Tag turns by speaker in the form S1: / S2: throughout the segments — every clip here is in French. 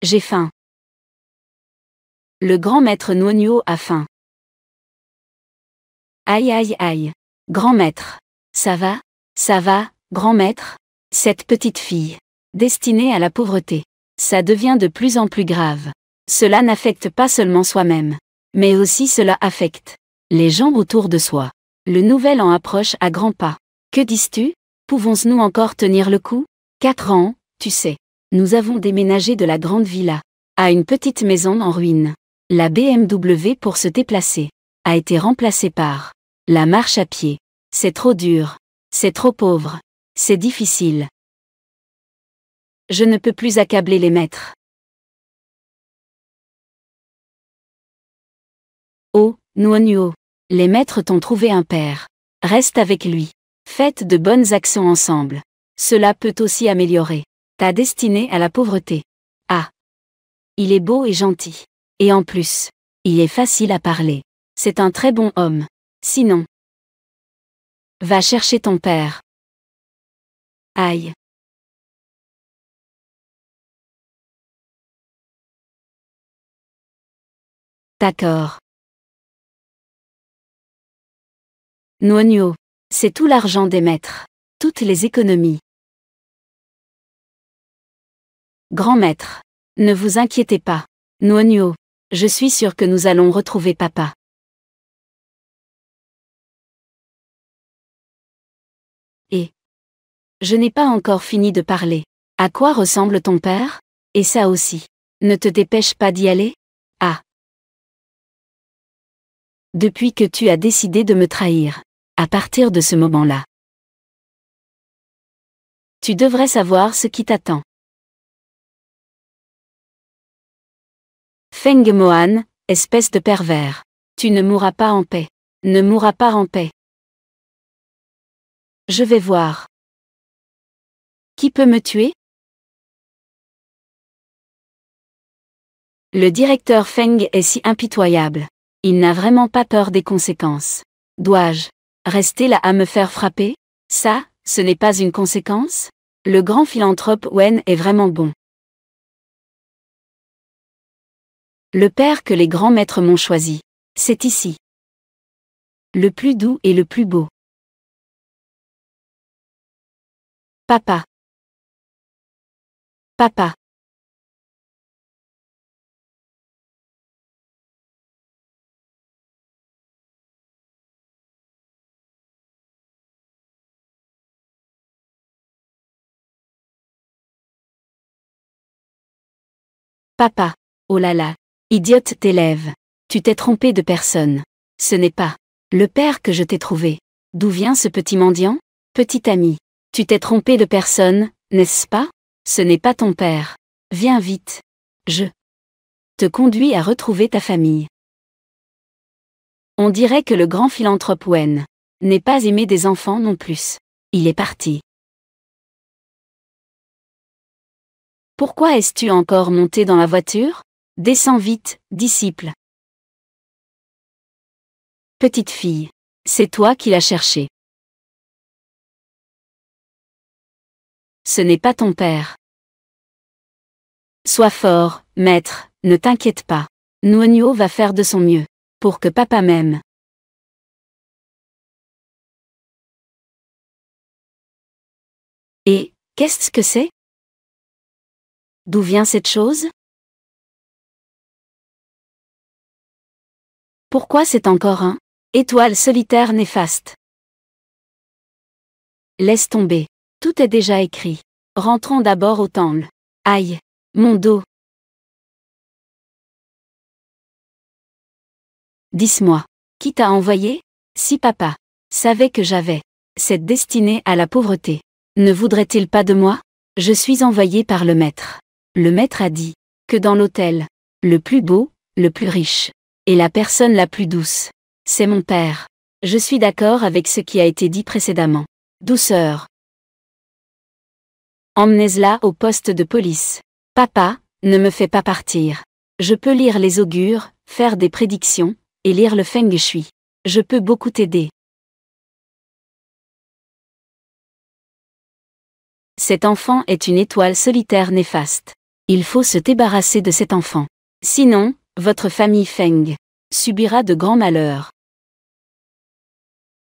S1: J'ai faim. Le grand maître Nuonyo a faim. Aïe aïe aïe. Grand maître. Ça va, grand maître? Cette petite fille, destinée à la pauvreté. Ça devient de plus en plus grave. Cela n'affecte pas seulement soi-même, mais aussi cela affecte les gens autour de soi. Le nouvel an approche à grands pas. Que dis-tu? Pouvons-nous encore tenir le coup? 4 ans, tu sais. Nous avons déménagé de la grande villa à une petite maison en ruine. La BMW pour se déplacer a été remplacée par la marche à pied. C'est trop dur. C'est trop pauvre. C'est difficile. Je ne peux plus accabler les maîtres. Oh, Nuonyo. Les maîtres t'ont trouvé un père. Reste avec lui. Faites de bonnes actions ensemble. Cela peut aussi améliorer ta destinée à la pauvreté. Ah. Il est beau et gentil. Et en plus, il est facile à parler. C'est un très bon homme. Sinon, va chercher ton père. Aïe. D'accord. Nuonyo. C'est tout l'argent des maîtres. Toutes les économies. Grand maître. Ne vous inquiétez pas. Nuonyo. Je suis sûr que nous allons retrouver papa. Et je n'ai pas encore fini de parler. À quoi ressemble ton père? Et ça aussi. Ne te dépêche pas d'y aller? Ah. Depuis que tu as décidé de me trahir. À partir de ce moment-là. Tu devrais savoir ce qui t'attend. Feng Mohan, espèce de pervers. Tu ne mourras pas en paix. Ne mourras pas en paix. Je vais voir. Qui peut me tuer? Le directeur Feng est si impitoyable. Il n'a vraiment pas peur des conséquences. Dois-je rester là à me faire frapper? Ça, ce n'est pas une conséquence? Le grand philanthrope Wen est vraiment bon. Le père que les grands maîtres m'ont choisi. C'est ici. Le plus doux et le plus beau. Papa. Papa. Papa. Oh là là. Idiote t'élève. Tu t'es trompé de personne. Ce n'est pas le père que je t'ai trouvé. D'où vient ce petit mendiant? Petit ami. Tu t'es trompé de personne, n'est-ce pas? Ce n'est pas ton père. Viens vite. Je te conduis à retrouver ta famille. On dirait que le grand philanthrope Wen n'est pas aimé des enfants non plus. Il est parti. Pourquoi es-tu encore monté dans la voiture? Descends vite, disciple. Petite fille. C'est toi qui l'as cherché. Ce n'est pas ton père. Sois fort, maître, ne t'inquiète pas. Nuonyo va faire de son mieux. Pour que papa m'aime. Et, qu'est-ce que c'est? D'où vient cette chose? Pourquoi c'est encore un étoile solitaire néfaste? Laisse tomber. Tout est déjà écrit. Rentrons d'abord au temple. Aïe. Mon dos. Dis-moi. Qui t'a envoyé? Si papa savait que j'avais cette destinée à la pauvreté, ne voudrait-il pas de moi? Je suis envoyé par le maître. Le maître a dit que dans l'hôtel, le plus beau, le plus riche, et la personne la plus douce, c'est mon père. Je suis d'accord avec ce qui a été dit précédemment. Douceur. Emmenez-la au poste de police. Papa, ne me fais pas partir. Je peux lire les augures, faire des prédictions, et lire le Feng Shui. Je peux beaucoup t'aider. Cet enfant est une étoile solitaire néfaste. Il faut se débarrasser de cet enfant. Sinon, votre famille Feng subira de grands malheurs.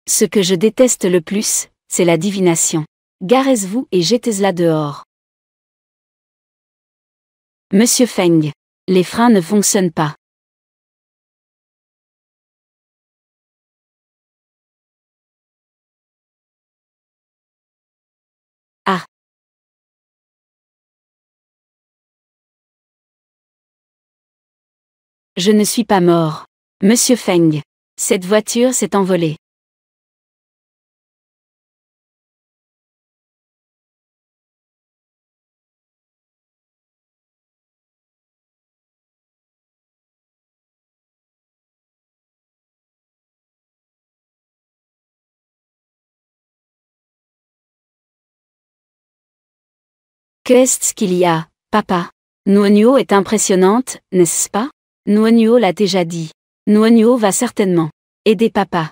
S1: Ce que je déteste le plus, c'est la divination. Garez-vous et jetez-la dehors. Monsieur Feng, les freins ne fonctionnent pas. Ah. Je ne suis pas mort. Monsieur Feng. Cette voiture s'est envolée. Qu'est-ce qu'il y a, papa? Nuonio est impressionnante, n'est-ce pas? Nuonio l'a déjà dit. Nuonio va certainement aider papa.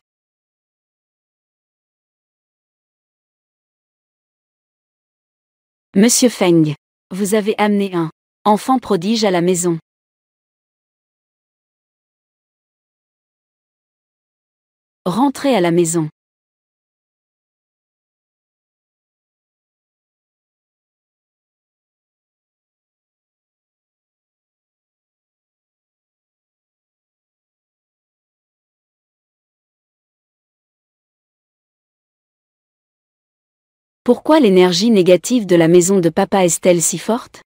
S1: Monsieur Feng, vous avez amené un enfant prodige à la maison. Rentrez à la maison. Pourquoi l'énergie négative de la maison de papa est-elle si forte?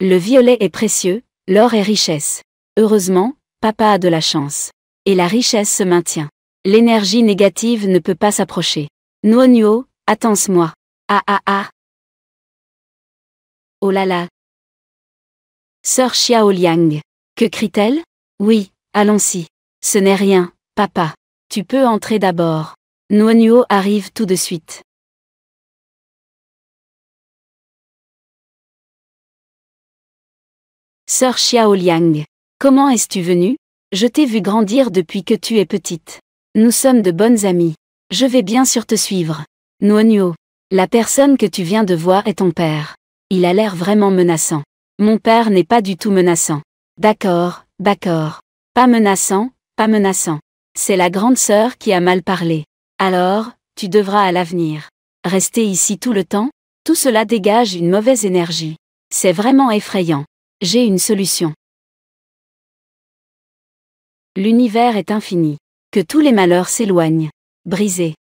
S1: Le violet est précieux, l'or est richesse. Heureusement, papa a de la chance. Et la richesse se maintient. L'énergie négative ne peut pas s'approcher. Nuonio, attends-moi. Ah ah ah. Oh là là. Sœur Xiaoliang. Que crie-t-elle? Oui, allons-y. Ce n'est rien, papa. Tu peux entrer d'abord. Nuonio arrive tout de suite. Sœur Xiaoliang. Comment es-tu venue? Je t'ai vu grandir depuis que tu es petite. Nous sommes de bonnes amies. Je vais bien sûr te suivre. Nuonio. La personne que tu viens de voir est ton père. Il a l'air vraiment menaçant. Mon père n'est pas du tout menaçant. D'accord, d'accord. Pas menaçant, pas menaçant. C'est la grande sœur qui a mal parlé. Alors, tu devras à l'avenir rester ici tout le temps? Tout cela dégage une mauvaise énergie. C'est vraiment effrayant. J'ai une solution. L'univers est infini. Que tous les malheurs s'éloignent. Brisés.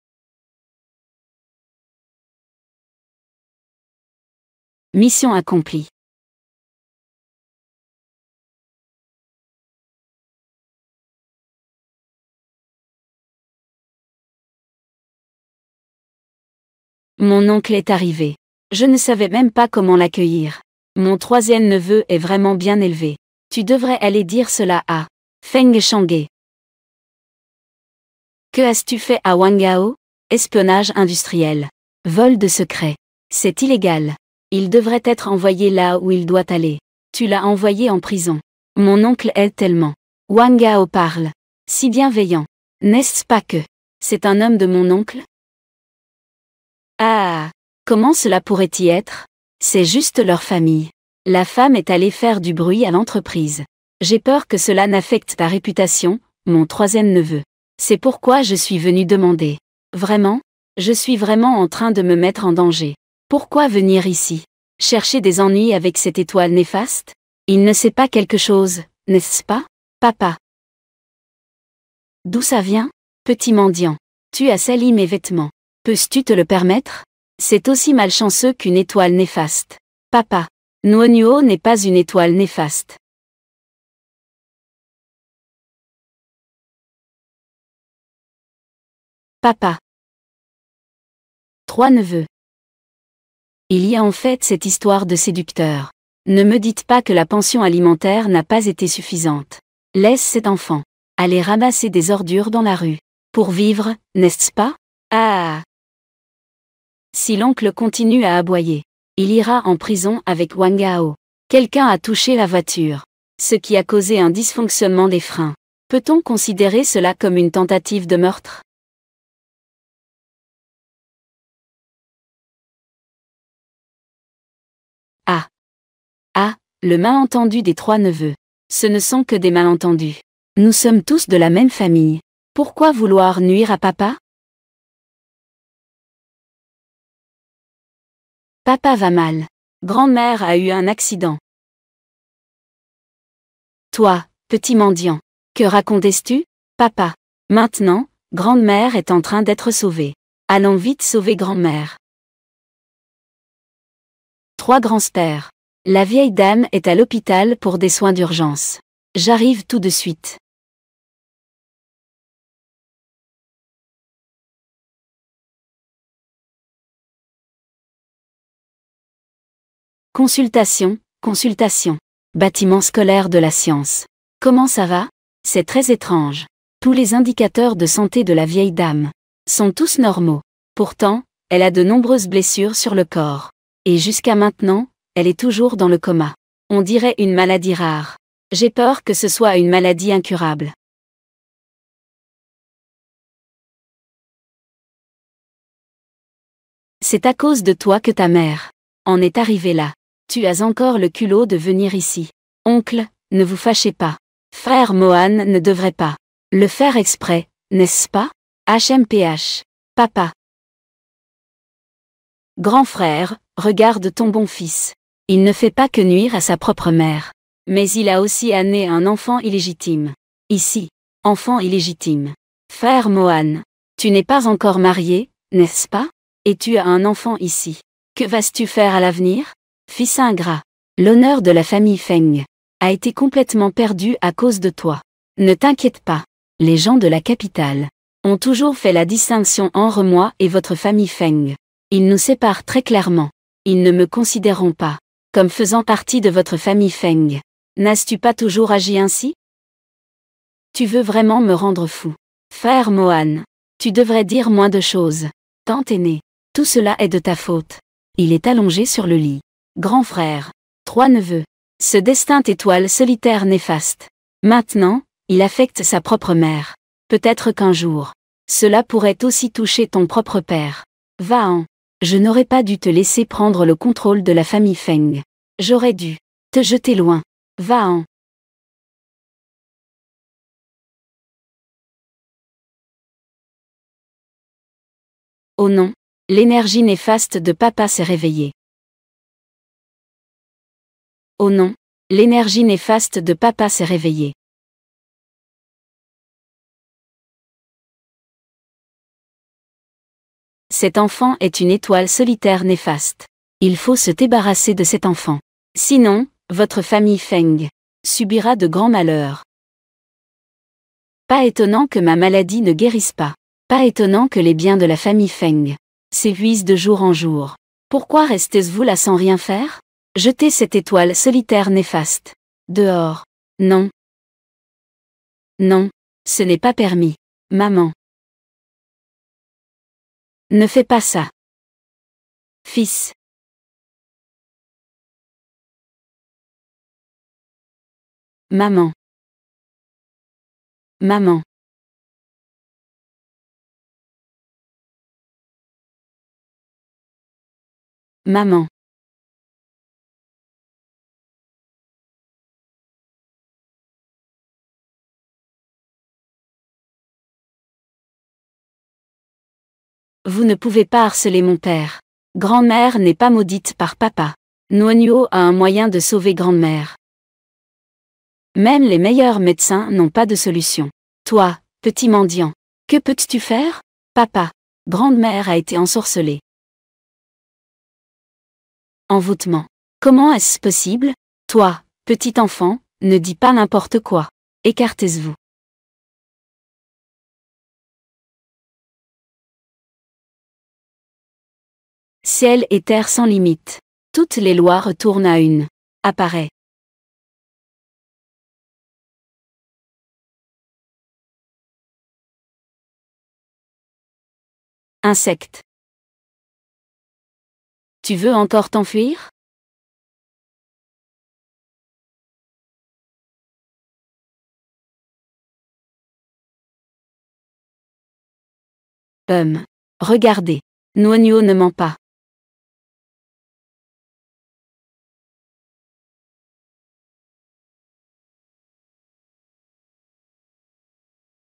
S1: Mission accomplie. Mon oncle est arrivé. Je ne savais même pas comment l'accueillir. Mon troisième neveu est vraiment bien élevé. Tu devrais aller dire cela à Feng Chang'e. Que as-tu fait à Wangao? Espionnage industriel. Vol de secret. C'est illégal. Il devrait être envoyé là où il doit aller. Tu l'as envoyé en prison. Mon oncle est tellement. Wangao parle. Si bienveillant. N'est-ce pas que c'est un homme de mon oncle? Ah! Comment cela pourrait-y être? C'est juste leur famille. La femme est allée faire du bruit à l'entreprise. J'ai peur que cela n'affecte ta réputation, mon troisième neveu. C'est pourquoi je suis venu demander. Vraiment? Je suis vraiment en train de me mettre en danger. Pourquoi venir ici? Chercher des ennuis avec cette étoile néfaste? Il ne sait pas quelque chose, n'est-ce pas, papa? D'où ça vient? Petit mendiant. Tu as sali mes vêtements. Peux-tu te le permettre? C'est aussi malchanceux qu'une étoile néfaste. Papa. Nuonio n'est pas une étoile néfaste. Papa. 3 neveux. Il y a en fait cette histoire de séducteur. Ne me dites pas que la pension alimentaire n'a pas été suffisante. Laisse cet enfant aller ramasser des ordures dans la rue. Pour vivre, n'est-ce pas? Ah! Si l'oncle continue à aboyer, il ira en prison avec Wangao. Quelqu'un a touché la voiture. Ce qui a causé un dysfonctionnement des freins. Peut-on considérer cela comme une tentative de meurtre? Ah! Le malentendu des 3 neveux. Ce ne sont que des malentendus. Nous sommes tous de la même famille. Pourquoi vouloir nuire à papa? Papa va mal. Grand-mère a eu un accident. Toi, petit mendiant. Que racontes-tu, papa? Maintenant, grand-mère est en train d'être sauvée. Allons vite sauver grand-mère. 3 grands-pères. La vieille dame est à l'hôpital pour des soins d'urgence. J'arrive tout de suite. Consultation, consultation. Bâtiment scolaire de la science. Comment ça va? C'est très étrange. Tous les indicateurs de santé de la vieille dame sont tous normaux. Pourtant, elle a de nombreuses blessures sur le corps. Et jusqu'à maintenant, elle est toujours dans le coma. On dirait une maladie rare. J'ai peur que ce soit une maladie incurable. C'est à cause de toi que ta mère en est arrivée là. Tu as encore le culot de venir ici. Oncle, ne vous fâchez pas. Frère Mohan ne devrait pas le faire exprès, n'est-ce pas? HMPH. Papa. Grand frère, regarde ton bon fils. Il ne fait pas que nuire à sa propre mère. Mais il a aussi amené un enfant illégitime. Ici, enfant illégitime. Frère Mohan, tu n'es pas encore marié, n'est-ce pas? Et tu as un enfant ici. Que vas-tu faire à l'avenir? Fils ingrat. L'honneur de la famille Feng a été complètement perdu à cause de toi. Ne t'inquiète pas. Les gens de la capitale ont toujours fait la distinction entre moi et votre famille Feng. Ils nous séparent très clairement. Ils ne me considéreront pas comme faisant partie de votre famille Feng. N'as-tu pas toujours agi ainsi? Tu veux vraiment me rendre fou. Frère Mohan, tu devrais dire moins de choses. Tante aînée, tout cela est de ta faute. Il est allongé sur le lit. Grand frère, 3 neveux. Ce destin étoile solitaire néfaste. Maintenant, il affecte sa propre mère. Peut-être qu'un jour, cela pourrait aussi toucher ton propre père. Va-en. Je n'aurais pas dû te laisser prendre le contrôle de la famille Feng. J'aurais dû te jeter loin. Va-en. Oh non, l'énergie néfaste de papa s'est réveillée. Oh non, l'énergie néfaste de papa s'est réveillée. Cet enfant est une étoile solitaire néfaste. Il faut se débarrasser de cet enfant. Sinon, votre famille Feng subira de grands malheurs. Pas étonnant que ma maladie ne guérisse pas. Pas étonnant que les biens de la famille Feng s'épuisent de jour en jour. Pourquoi restez-vous là sans rien faire? Jetez cette étoile solitaire néfaste dehors. Non. Non, ce n'est pas permis. Maman. Ne fais pas ça. Fils. Maman. Maman. Maman. Vous ne pouvez pas harceler mon père. Grand-mère n'est pas maudite par papa. Nuonyo a un moyen de sauver grand-mère. Même les meilleurs médecins n'ont pas de solution. Toi, petit mendiant, que peux-tu faire? Papa, grande-mère a été ensorcelée. Envoûtement. Comment est-ce possible? Toi, petit enfant, ne dis pas n'importe quoi. Écartez-vous. Ciel et terre sans limite. Toutes les lois retournent à une. Apparaît. Insecte. Tu veux encore t'enfuir? Regardez. Nuonyo ne ment pas.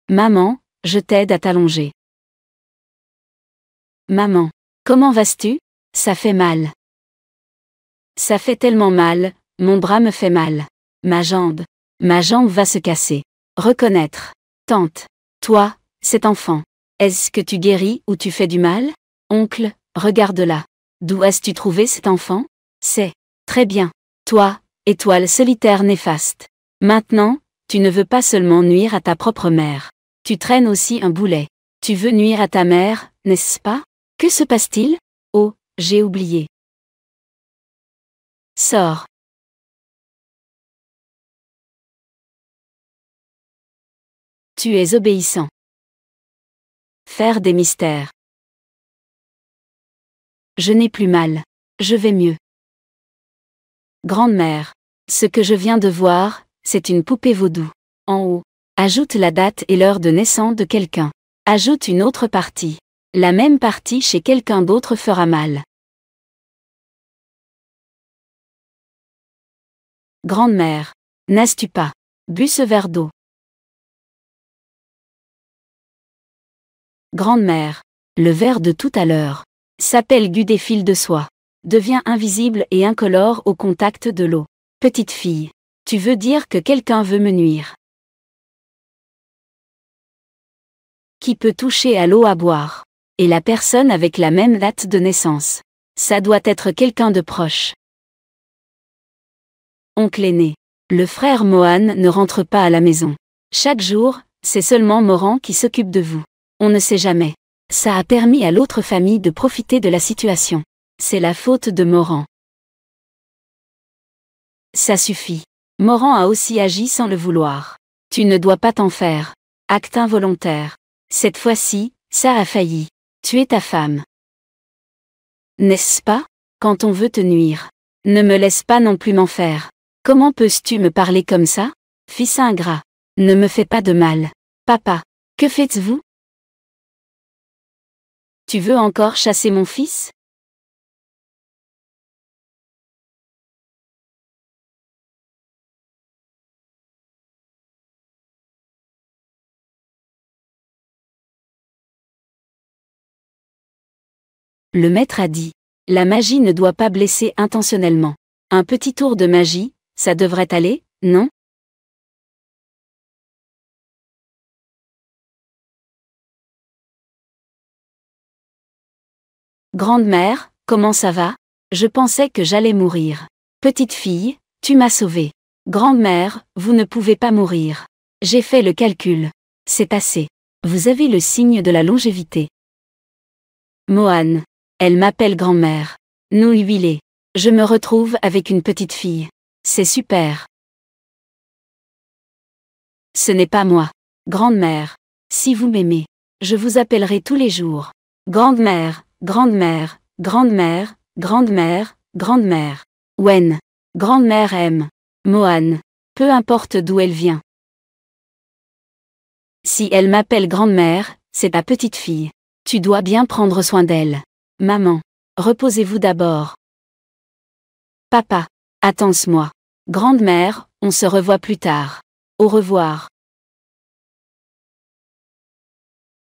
S1: Maman, je t'aide à t'allonger. Maman, comment vas-tu? Ça fait mal. Ça fait tellement mal, mon bras me fait mal. Ma jambe va se casser. Reconnaître. Tante. Toi, cet enfant. Est-ce que tu guéris ou tu fais du mal? Oncle, regarde-la. D'où as-tu trouvé cet enfant? C'est. Très bien. Toi, étoile solitaire néfaste. Maintenant, tu ne veux pas seulement nuire à ta propre mère. Tu traînes aussi un boulet. Tu veux nuire à ta mère, n'est-ce pas? Que se passe-t-il? Oh, j'ai oublié. Sors. Tu es obéissant. Faire des mystères. Je n'ai plus mal. Je vais mieux. Grande-mère. Ce que je viens de voir, c'est une poupée vaudou. En haut. Ajoute la date et l'heure de naissance de quelqu'un. Ajoute une autre partie. La même partie chez quelqu'un d'autre fera mal. Grande-mère. N'as-tu pas bu ce verre d'eau? Grande-mère. Le verre de tout à l'heure s'appelle gu des fils de soie. Devient invisible et incolore au contact de l'eau. Petite fille. Tu veux dire que quelqu'un veut me nuire? Qui peut toucher à l'eau à boire? Et la personne avec la même date de naissance. Ça doit être quelqu'un de proche. Oncle aîné. Le frère Mohan ne rentre pas à la maison. Chaque jour, c'est seulement Moran qui s'occupe de vous. On ne sait jamais. Ça a permis à l'autre famille de profiter de la situation. C'est la faute de Moran. Ça suffit. Moran a aussi agi sans le vouloir. Tu ne dois pas t'en faire. Acte involontaire. Cette fois-ci, ça a failli. Tuer ta femme. N'est-ce pas? Quand on veut te nuire. Ne me laisse pas non plus m'en faire. Comment peux-tu me parler comme ça? Fils ingrat. Ne me fais pas de mal. Papa. Que faites-vous? Tu veux encore chasser mon fils? Le maître a dit. La magie ne doit pas blesser intentionnellement. Un petit tour de magie, ça devrait aller, non? Grande-mère, comment ça va? Je pensais que j'allais mourir. Petite fille, tu m'as sauvée. Grand-mère, vous ne pouvez pas mourir. J'ai fait le calcul. C'est assez. Vous avez le signe de la longévité. Mohan. Elle m'appelle grand-mère. Nous huilés. Je me retrouve avec une petite fille. C'est super. Ce n'est pas moi. Grand-mère. Si vous m'aimez, je vous appellerai tous les jours. Grande-mère, grand-mère, grand-mère, grand-mère, grand-mère. Wen. Grand-mère aime. Mohan. Peu importe d'où elle vient. Si elle m'appelle grand-mère, c'est ta petite fille. Tu dois bien prendre soin d'elle. Maman. Reposez-vous d'abord. Papa. Attends-moi. Grande-mère, on se revoit plus tard. Au revoir.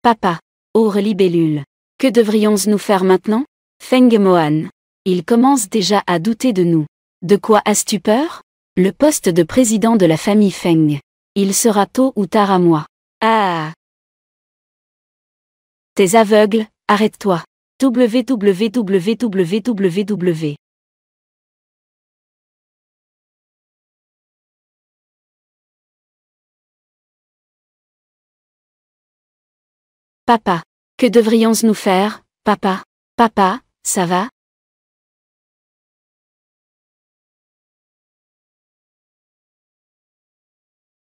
S1: Papa. Oh libellule. Que devrions-nous faire maintenant? Feng Mohan. Il commence déjà à douter de nous. De quoi as-tu peur? Le poste de président de la famille Feng. Il sera tôt ou tard à moi. Ah! T'es aveugle, arrête-toi. www. Papa. Que devrions-nous faire, papa? Papa, ça va?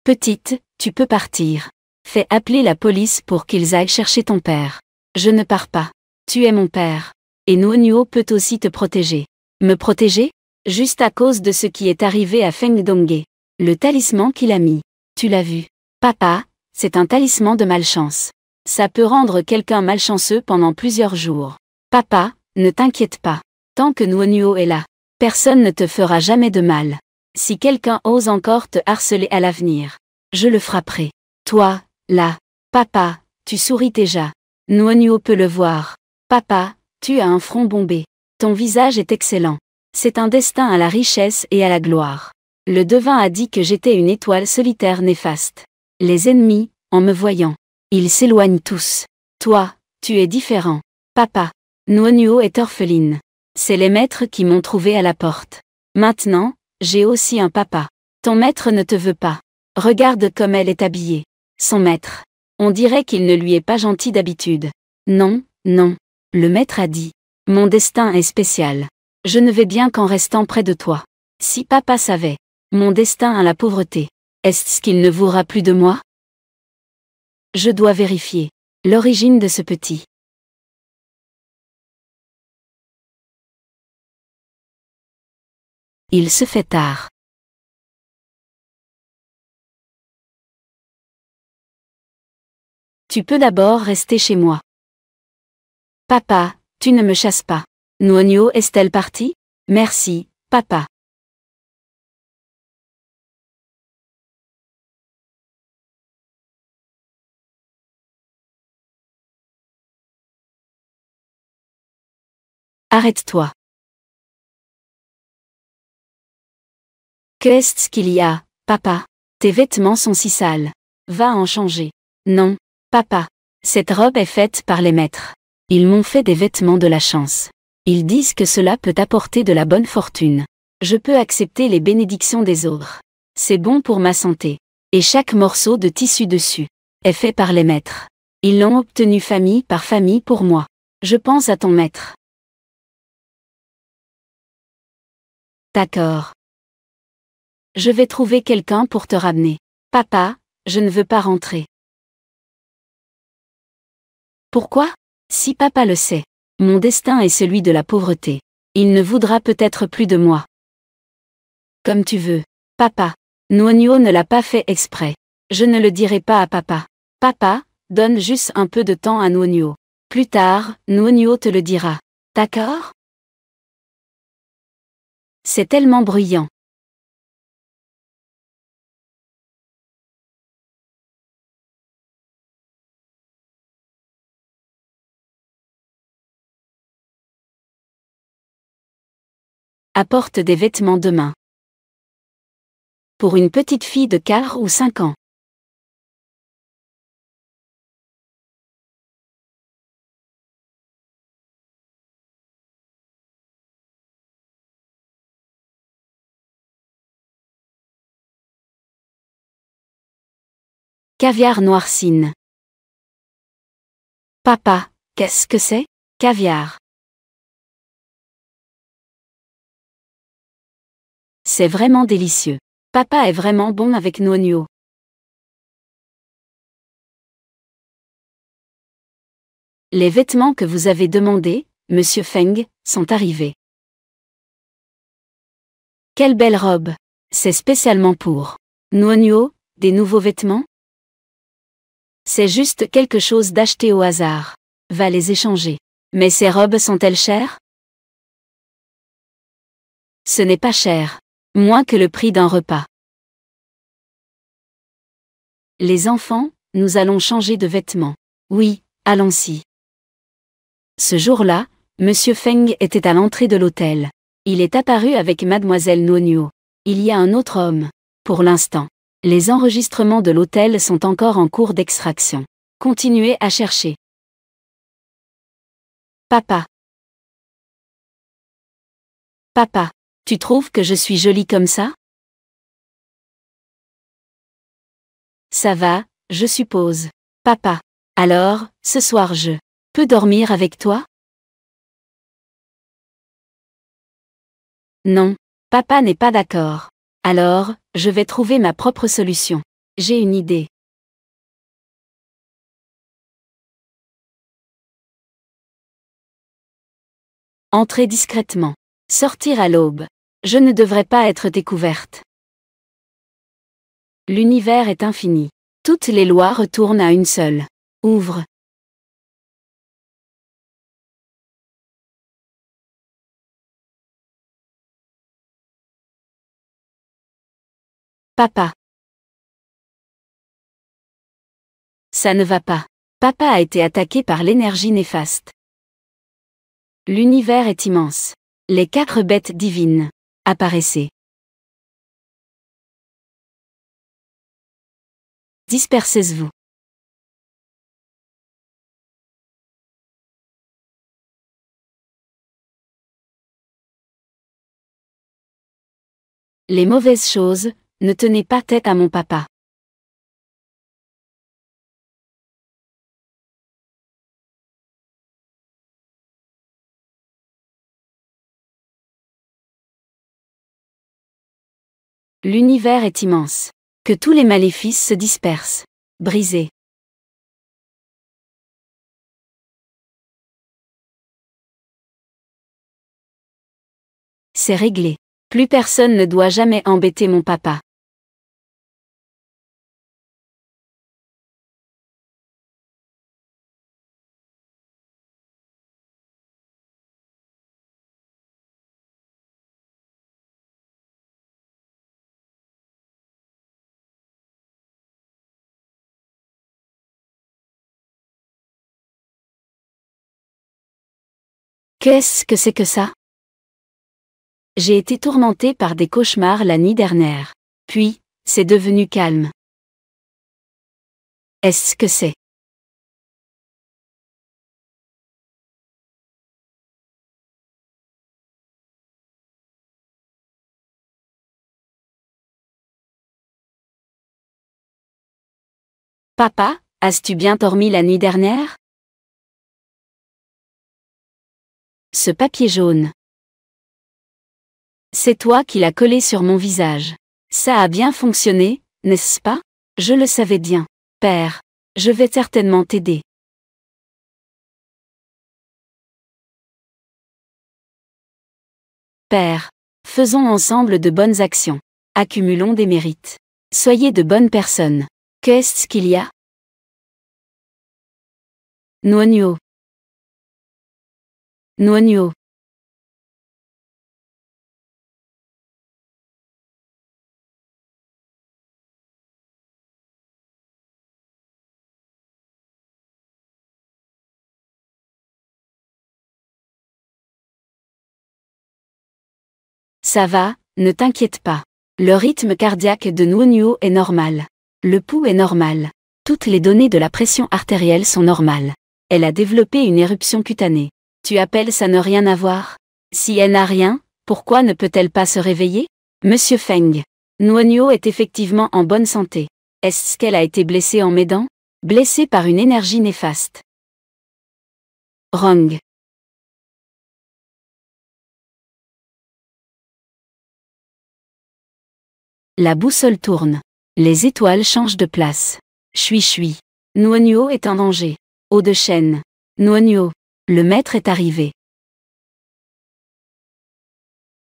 S1: Petite, tu peux partir. Fais appeler la police pour qu'ils aillent chercher ton père. Je ne pars pas. Tu es mon père. Et Nuo peut aussi te protéger. Me protéger? Juste à cause de ce qui est arrivé à Feng Dongge. Le talisman qu'il a mis. Tu l'as vu. Papa, c'est un talisman de malchance. Ça peut rendre quelqu'un malchanceux pendant plusieurs jours. Papa, ne t'inquiète pas. Tant que Nuo est là, personne ne te fera jamais de mal. Si quelqu'un ose encore te harceler à l'avenir, je le frapperai. Toi, là, Papa, tu souris déjà. Nuonio peut le voir. Papa, tu as un front bombé. Ton visage est excellent. C'est un destin à la richesse et à la gloire. Le devin a dit que j'étais une étoile solitaire néfaste. Les ennemis, en me voyant, ils s'éloignent tous. Toi, tu es différent. Papa, Nuonio est orpheline. C'est les maîtres qui m'ont trouvé à la porte. Maintenant, j'ai aussi un papa. Ton maître ne te veut pas. Regarde comme elle est habillée. Son maître. On dirait qu'il ne lui est pas gentil d'habitude. Non, non. Le maître a dit. Mon destin est spécial. Je ne vais bien qu'en restant près de toi. Si papa savait. Mon destin à la pauvreté. Est-ce qu'il ne voudra plus de moi? Je dois vérifier. L'origine de ce petit. Il se fait tard. Tu peux d'abord rester chez moi. Papa, tu ne me chasses pas. Nuonio est-elle partie? Merci, papa. Arrête-toi. Qu'est-ce qu'il y a, papa? Tes vêtements sont si sales. Va en changer. Non, papa. Cette robe est faite par les maîtres. Ils m'ont fait des vêtements de la chance. Ils disent que cela peut apporter de la bonne fortune. Je peux accepter les bénédictions des autres. C'est bon pour ma santé. Et chaque morceau de tissu dessus est fait par les maîtres. Ils l'ont obtenu famille par famille pour moi. Je pense à ton maître. D'accord. Je vais trouver quelqu'un pour te ramener. Papa, je ne veux pas rentrer. Pourquoi? Si papa le sait. Mon destin est celui de la pauvreté. Il ne voudra peut-être plus de moi. Comme tu veux. Papa. Nuonio ne l'a pas fait exprès. Je ne le dirai pas à papa. Papa, donne juste un peu de temps à Nuonio. Plus tard, Nuonio te le dira. D'accord? C'est tellement bruyant. Apporte des vêtements demain. Pour une petite fille de 4 ou 5 ans. Caviar noircine. Papa, qu'est-ce que c'est? Caviar. C'est vraiment délicieux. Papa est vraiment bon avec Nuonio. Les vêtements que vous avez demandés, Monsieur Feng, sont arrivés. Quelle belle robe! C'est spécialement pour Nuonio, des nouveaux vêtements? C'est juste quelque chose d'acheté au hasard. Va les échanger. Mais ces robes sont-elles chères? Ce n'est pas cher. Moins que le prix d'un repas. Les enfants, nous allons changer de vêtements. Oui, allons-y. Ce jour-là, Monsieur Feng était à l'entrée de l'hôtel. Il est apparu avec Mademoiselle Nuonio. Il y a un autre homme. Pour l'instant, les enregistrements de l'hôtel sont encore en cours d'extraction. Continuez à chercher. Papa. Papa, tu trouves que je suis jolie comme ça? Ça va, je suppose. Papa. Alors, ce soir je peux dormir avec toi? Non. Papa n'est pas d'accord. Alors, je vais trouver ma propre solution. J'ai une idée. Entrer discrètement. Sortir à l'aube. Je ne devrais pas être découverte. L'univers est infini. Toutes les lois retournent à une seule. Ouvre. Papa. Ça ne va pas. Papa a été attaqué par l'énergie néfaste. L'univers est immense. Les 4 bêtes divines. Apparaissez. Dispersez-vous. Les mauvaises choses, ne tenez pas tête à mon papa. L'univers est immense. Que tous les maléfices se dispersent. Brisez. C'est réglé. Plus personne ne doit jamais embêter mon papa. Qu'est-ce que c'est que ça? J'ai été tourmenté par des cauchemars la nuit dernière. Puis, c'est devenu calme. Est-ce que c'est? Papa, as-tu bien dormi la nuit dernière? Ce papier jaune. C'est toi qui l'as collé sur mon visage. Ça a bien fonctionné, n'est-ce pas? Je le savais bien. Père, je vais certainement t'aider. Père, faisons ensemble de bonnes actions. Accumulons des mérites. Soyez de bonnes personnes. Qu'est-ce qu'il y a? Nuonio. Nuonio. Ça va, ne t'inquiète pas. Le rythme cardiaque de Nuonio est normal. Le pouls est normal. Toutes les données de la pression artérielle sont normales. Elle a développé une éruption cutanée. Tu appelles ça ne rien avoir? Si elle n'a rien, pourquoi ne peut-elle pas se réveiller? Monsieur Feng. Nuonio est effectivement en bonne santé. Est-ce qu'elle a été blessée en m'aidant? Blessée par une énergie néfaste. Wrong. La boussole tourne. Les étoiles changent de place. Chui. Nuonio est en danger. Eau de chêne. Nuonio. Le maître est arrivé.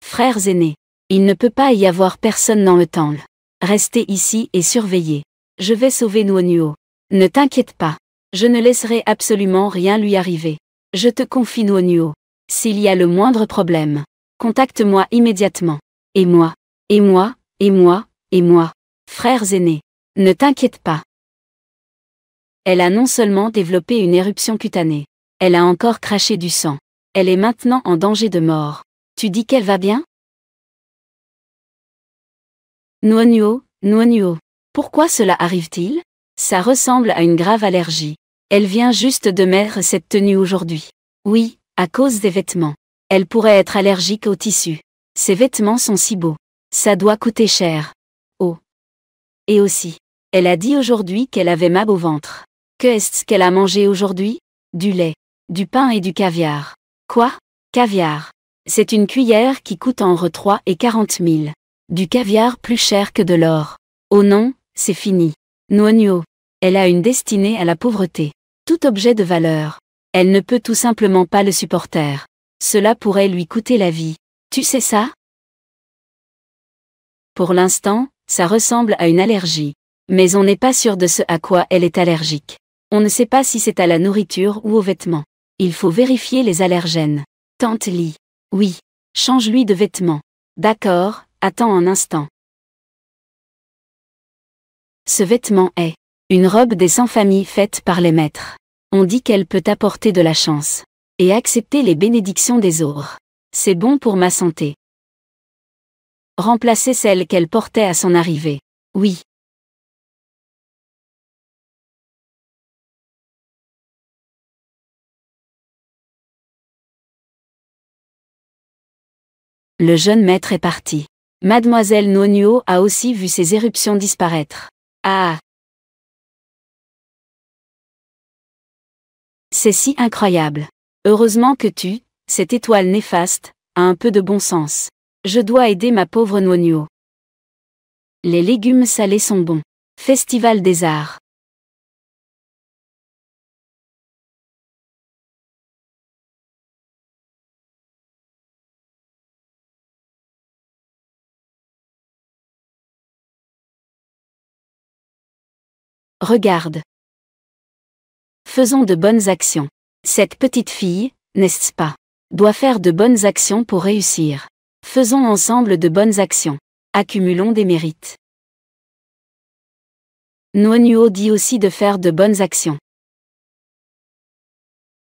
S1: Frères aînés. Il ne peut pas y avoir personne dans le temple. Restez ici et surveillez. Je vais sauver Nuonio. Ne t'inquiète pas. Je ne laisserai absolument rien lui arriver. Je te confie Nuonio. S'il y a le moindre problème, contacte-moi immédiatement. Et moi. Frères aînés. Ne t'inquiète pas. Elle a non seulement développé une éruption cutanée, elle a encore craché du sang. Elle est maintenant en danger de mort. Tu dis qu'elle va bien? Nuonio. Pourquoi cela arrive-t-il? Ça ressemble à une grave allergie. Elle vient juste de mettre cette tenue aujourd'hui. Oui, à cause des vêtements. Elle pourrait être allergique au tissu. Ces vêtements sont si beaux. Ça doit coûter cher. Oh. Et aussi, elle a dit aujourd'hui qu'elle avait mal au ventre. Qu'est-ce qu'elle a mangé aujourd'hui? Du lait, du pain et du caviar. Quoi? Caviar. C'est une cuillère qui coûte entre 3 et 40 000. Du caviar plus cher que de l'or. Oh non, c'est fini. Nuonio. Elle a une destinée à la pauvreté. Tout objet de valeur. Elle ne peut tout simplement pas le supporter. Cela pourrait lui coûter la vie. Tu sais ça? Pour l'instant, ça ressemble à une allergie. Mais on n'est pas sûr de ce à quoi elle est allergique. On ne sait pas si c'est à la nourriture ou aux vêtements. Il faut vérifier les allergènes. Tante Li. Oui. Change-lui de vêtements. D'accord, attends un instant. Ce vêtement est Une robe des 100 familles faite par les maîtres. On dit qu'elle peut apporter de la chance. Et accepter les bénédictions des autres. C'est bon pour ma santé. Remplacer celle qu'elle portait à son arrivée. Oui. Le jeune maître est parti. Mademoiselle Nonuo a aussi vu ses éruptions disparaître. Ah! C'est si incroyable. Heureusement que tu, cette étoile néfaste, as un peu de bon sens. Je dois aider ma pauvre Nonuo. Les légumes salés sont bons. Festival des arts. Regarde. Faisons de bonnes actions. Cette petite fille, n'est-ce pas, doit faire de bonnes actions pour réussir. Faisons ensemble de bonnes actions. Accumulons des mérites. Nonuo dit aussi de faire de bonnes actions.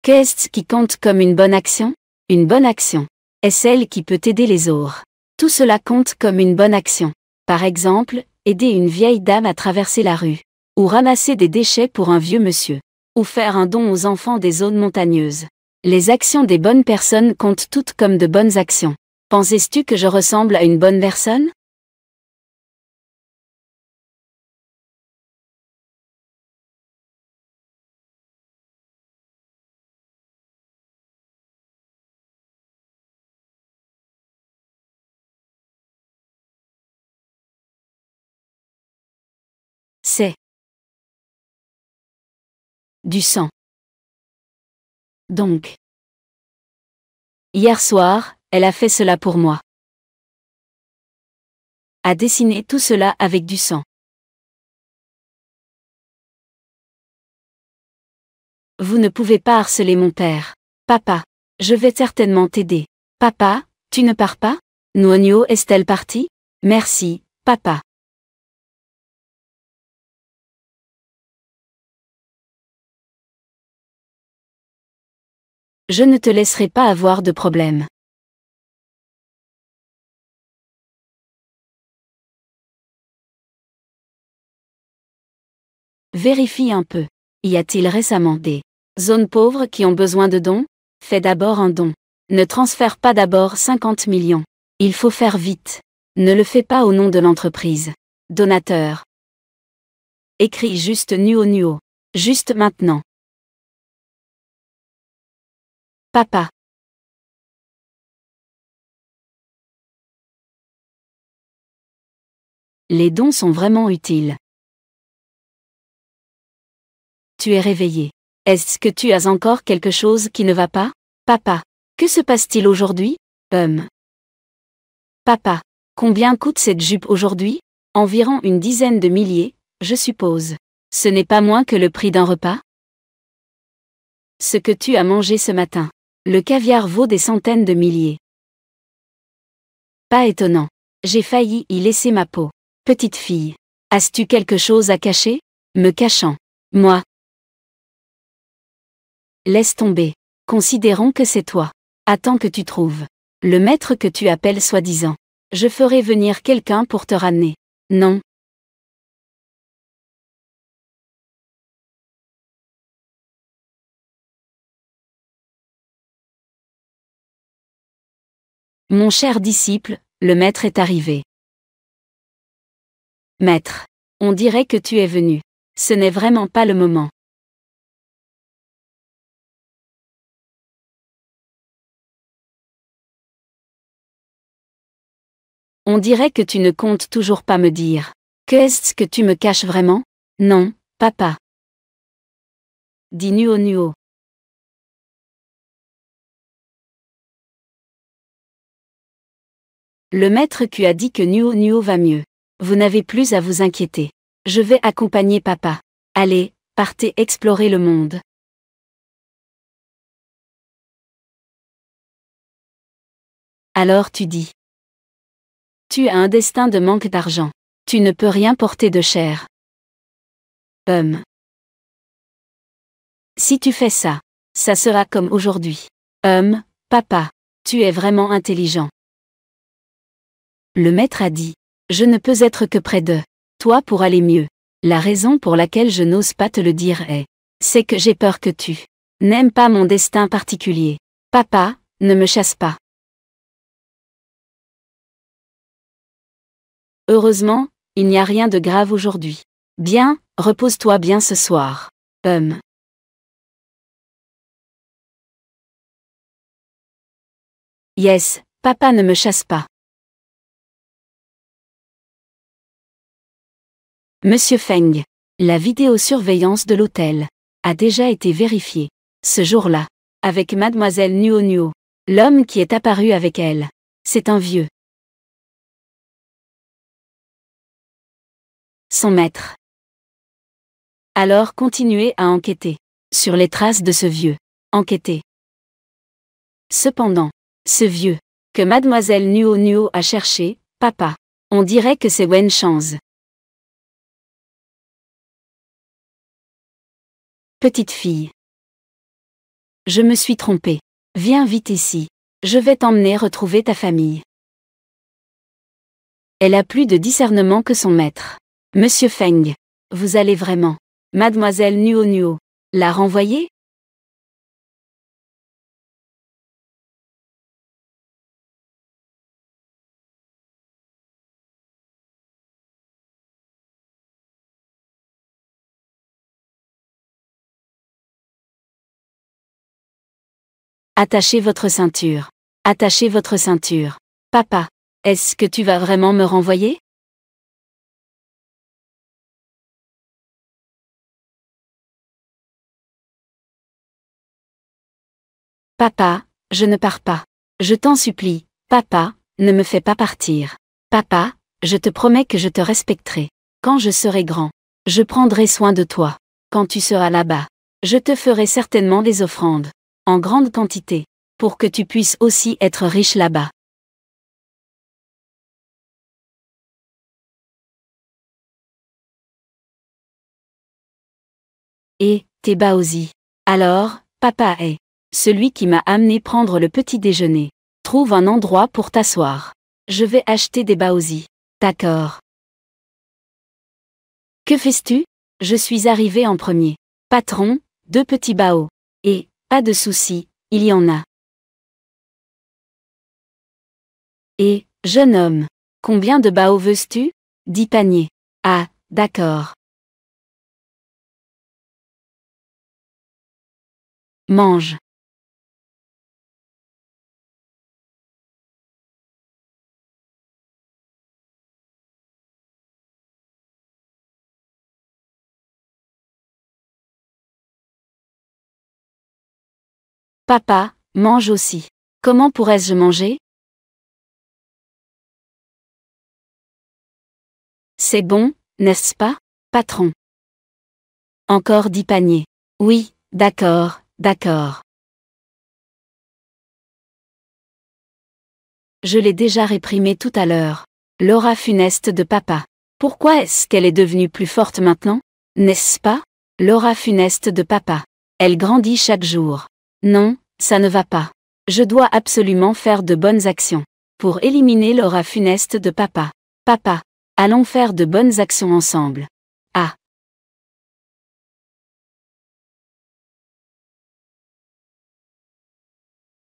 S1: Qu'est-ce qui compte comme une bonne action? Une bonne action est celle qui peut aider les autres. Tout cela compte comme une bonne action. Par exemple, aider une vieille dame à traverser la rue. Ou ramasser des déchets pour un vieux monsieur. Ou faire un don aux enfants des zones montagneuses. Les actions des bonnes personnes comptent toutes comme de bonnes actions. Penses-tu que je ressemble à une bonne personne? C'est du sang. Donc, hier soir, elle a fait cela pour moi. A dessiné tout cela avec du sang. Vous ne pouvez pas harceler mon père. Papa, je vais certainement t'aider. Papa, tu ne pars pas? Nonuo est-elle partie? Merci, papa. Je ne te laisserai pas avoir de problème. Vérifie un peu. Y a-t-il récemment des zones pauvres qui ont besoin de dons? Fais d'abord un don. Ne transfère pas d'abord 50 millions. Il faut faire vite. Ne le fais pas au nom de l'entreprise. Donateur. Écris juste Nuo. Juste maintenant. Papa. Les dons sont vraiment utiles. Tu es réveillé. Est-ce que tu as encore quelque chose qui ne va pas? Papa. Que se passe-t-il aujourd'hui? Papa. Combien coûte cette jupe aujourd'hui? Environ une dizaine de milliers, je suppose. Ce n'est pas moins que le prix d'un repas? Ce que tu as mangé ce matin. Le caviar vaut des centaines de milliers. Pas étonnant. J'ai failli y laisser ma peau. Petite fille. As-tu quelque chose à cacher? Me cachant. Moi. Laisse tomber. Considérons que c'est toi. Attends que tu trouves. Le maître que tu appelles soi-disant. Je ferai venir quelqu'un pour te ramener. Non. Mon cher disciple, le maître est arrivé. Maître. On dirait que tu es venu. Ce n'est vraiment pas le moment. On dirait que tu ne comptes toujours pas me dire. Qu'est-ce que tu me caches vraiment? Non, papa. Dit Nuo. Le maître Q a dit que Nuo va mieux. Vous n'avez plus à vous inquiéter. Je vais accompagner papa. Allez, partez explorer le monde. Alors tu dis. Tu as un destin de manque d'argent. Tu ne peux rien porter de cher. Si tu fais ça, ça sera comme aujourd'hui. Papa, tu es vraiment intelligent. Le maître a dit, je ne peux être que près de toi pour aller mieux. La raison pour laquelle je n'ose pas te le dire c'est que j'ai peur que tu n'aimes pas mon destin particulier. Papa, ne me chasse pas. Heureusement, il n'y a rien de grave aujourd'hui. Bien, repose-toi bien ce soir. Yes, papa ne me chasse pas. Monsieur Feng, la vidéosurveillance de l'hôtel a déjà été vérifiée. Ce jour-là, avec mademoiselle Nuo Nuo, l'homme qui est apparu avec elle, c'est un vieux. Son maître. Alors continuez à enquêter sur les traces de ce vieux. Enquêtez. Cependant, ce vieux, que mademoiselle Nuo Nuo a cherché, papa, on dirait que c'est Wen Chang's. Petite fille. Je me suis trompée. Viens vite ici. Je vais t'emmener retrouver ta famille. Elle a plus de discernement que son maître. Monsieur Feng, vous allez vraiment, mademoiselle Nuo Nuo, la renvoyer? Attachez votre ceinture. Attachez votre ceinture. Papa, est-ce que tu vas vraiment me renvoyer? Papa, je ne pars pas. Je t'en supplie, papa, ne me fais pas partir. Papa, je te promets que je te respecterai. Quand je serai grand, je prendrai soin de toi. Quand tu seras là-bas, je te ferai certainement des offrandes, en grande quantité, pour que tu puisses aussi être riche là-bas. Et, t'es Baozi. Alors, papa est celui qui m'a amené prendre le petit déjeuner. Trouve un endroit pour t'asseoir. Je vais acheter des Baozi. D'accord. Que fais-tu? Je suis arrivé en premier. Patron, 2 petits bao. Et, pas de souci, il y en a. Et, jeune homme, combien de bao veux-tu? 10 paniers. Ah, d'accord. Mange. Papa, mange aussi. Comment pourrais-je manger? C'est bon, n'est-ce pas, patron? Encore 10 paniers. Oui, d'accord, d'accord. Je l'ai déjà réprimée tout à l'heure. L'aura funeste de papa. Pourquoi est-ce qu'elle est devenue plus forte maintenant? N'est-ce pas? L'aura funeste de papa. Elle grandit chaque jour. Non, ça ne va pas. Je dois absolument faire de bonnes actions pour éliminer l'aura funeste de papa. Papa, allons faire de bonnes actions ensemble. Ah.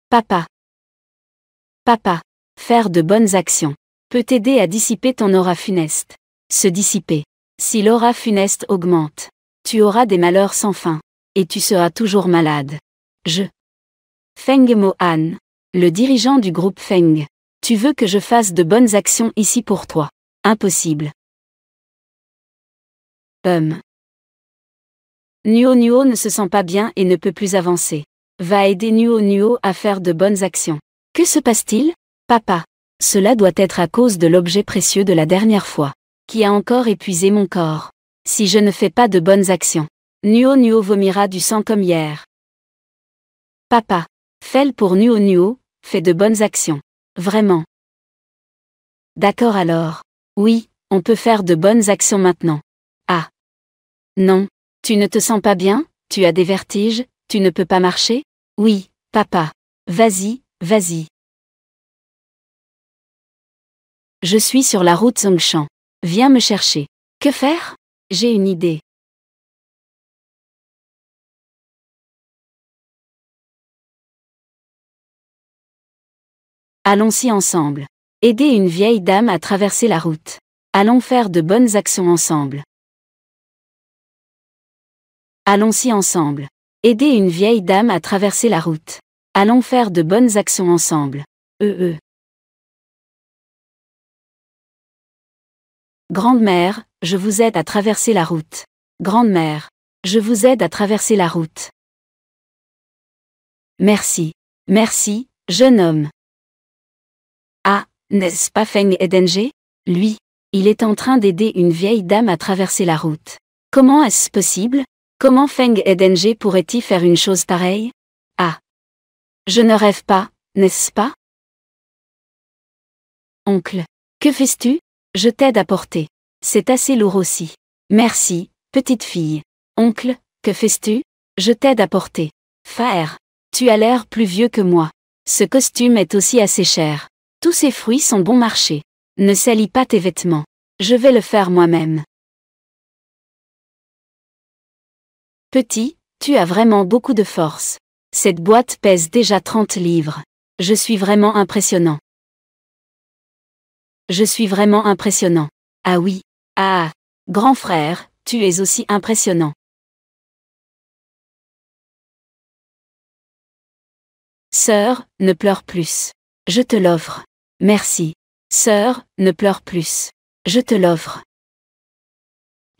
S1: Papa. Papa, faire de bonnes actions peut t'aider à dissiper ton aura funeste. Se dissiper. Si l'aura funeste augmente, tu auras des malheurs sans fin. Et tu seras toujours malade. Feng Mo-an, le dirigeant du groupe Feng. Tu veux que je fasse de bonnes actions ici pour toi? Impossible. Nuo Nuo ne se sent pas bien et ne peut plus avancer. Va aider Nuo Nuo à faire de bonnes actions. Que se passe-t-il? Papa. Cela doit être à cause de l'objet précieux de la dernière fois, qui a encore épuisé mon corps. Si je ne fais pas de bonnes actions, Nuo Nuo vomira du sang comme hier. Papa. Fais-le pour Nuo Nuo, fais de bonnes actions. Vraiment. D'accord alors. Oui, on peut faire de bonnes actions maintenant. Ah. Non. Tu ne te sens pas bien? Tu as des vertiges? Tu ne peux pas marcher? Oui, papa. Vas-y, vas-y. Je suis sur la route Zongshan. Viens me chercher. Que faire? J'ai une idée. Allons-y ensemble. Aider une vieille dame à traverser la route. Allons faire de bonnes actions ensemble. Allons-y ensemble. Aider une vieille dame à traverser la route. Allons faire de bonnes actions ensemble. Grande-mère, je vous aide à traverser la route. Grande-mère, je vous aide à traverser la route. Merci. Merci, jeune homme. Ah, n'est-ce pas Feng Edenge? Lui, il est en train d'aider une vieille dame à traverser la route. Comment est-ce possible? Comment Feng Edenge pourrait-il faire une chose pareille? Ah. Je ne rêve pas, n'est-ce pas? Oncle. Que fais-tu? Je t'aide à porter. C'est assez lourd aussi. Merci, petite fille. Oncle, que fais-tu? Je t'aide à porter. Frère. Tu as l'air plus vieux que moi. Ce costume est aussi assez cher. Tous ces fruits sont bon marché. Ne salis pas tes vêtements. Je vais le faire moi-même. Petit, tu as vraiment beaucoup de force. Cette boîte pèse déjà 30 livres. Je suis vraiment impressionnant. Je suis vraiment impressionnant. Ah oui. Ah. Grand frère, tu es aussi impressionnant. Sœur, ne pleure plus. Je te l'offre. Merci. Sœur, ne pleure plus. Je te l'offre.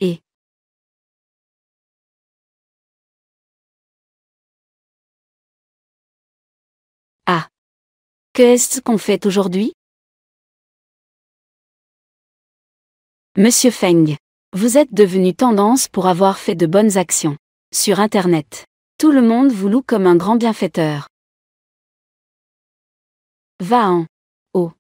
S1: Et. Ah. Qu'est-ce qu'on fait aujourd'hui? Monsieur Feng. Vous êtes devenu tendance pour avoir fait de bonnes actions. Sur Internet. Tout le monde vous loue comme un grand bienfaiteur. Va-en. Oh.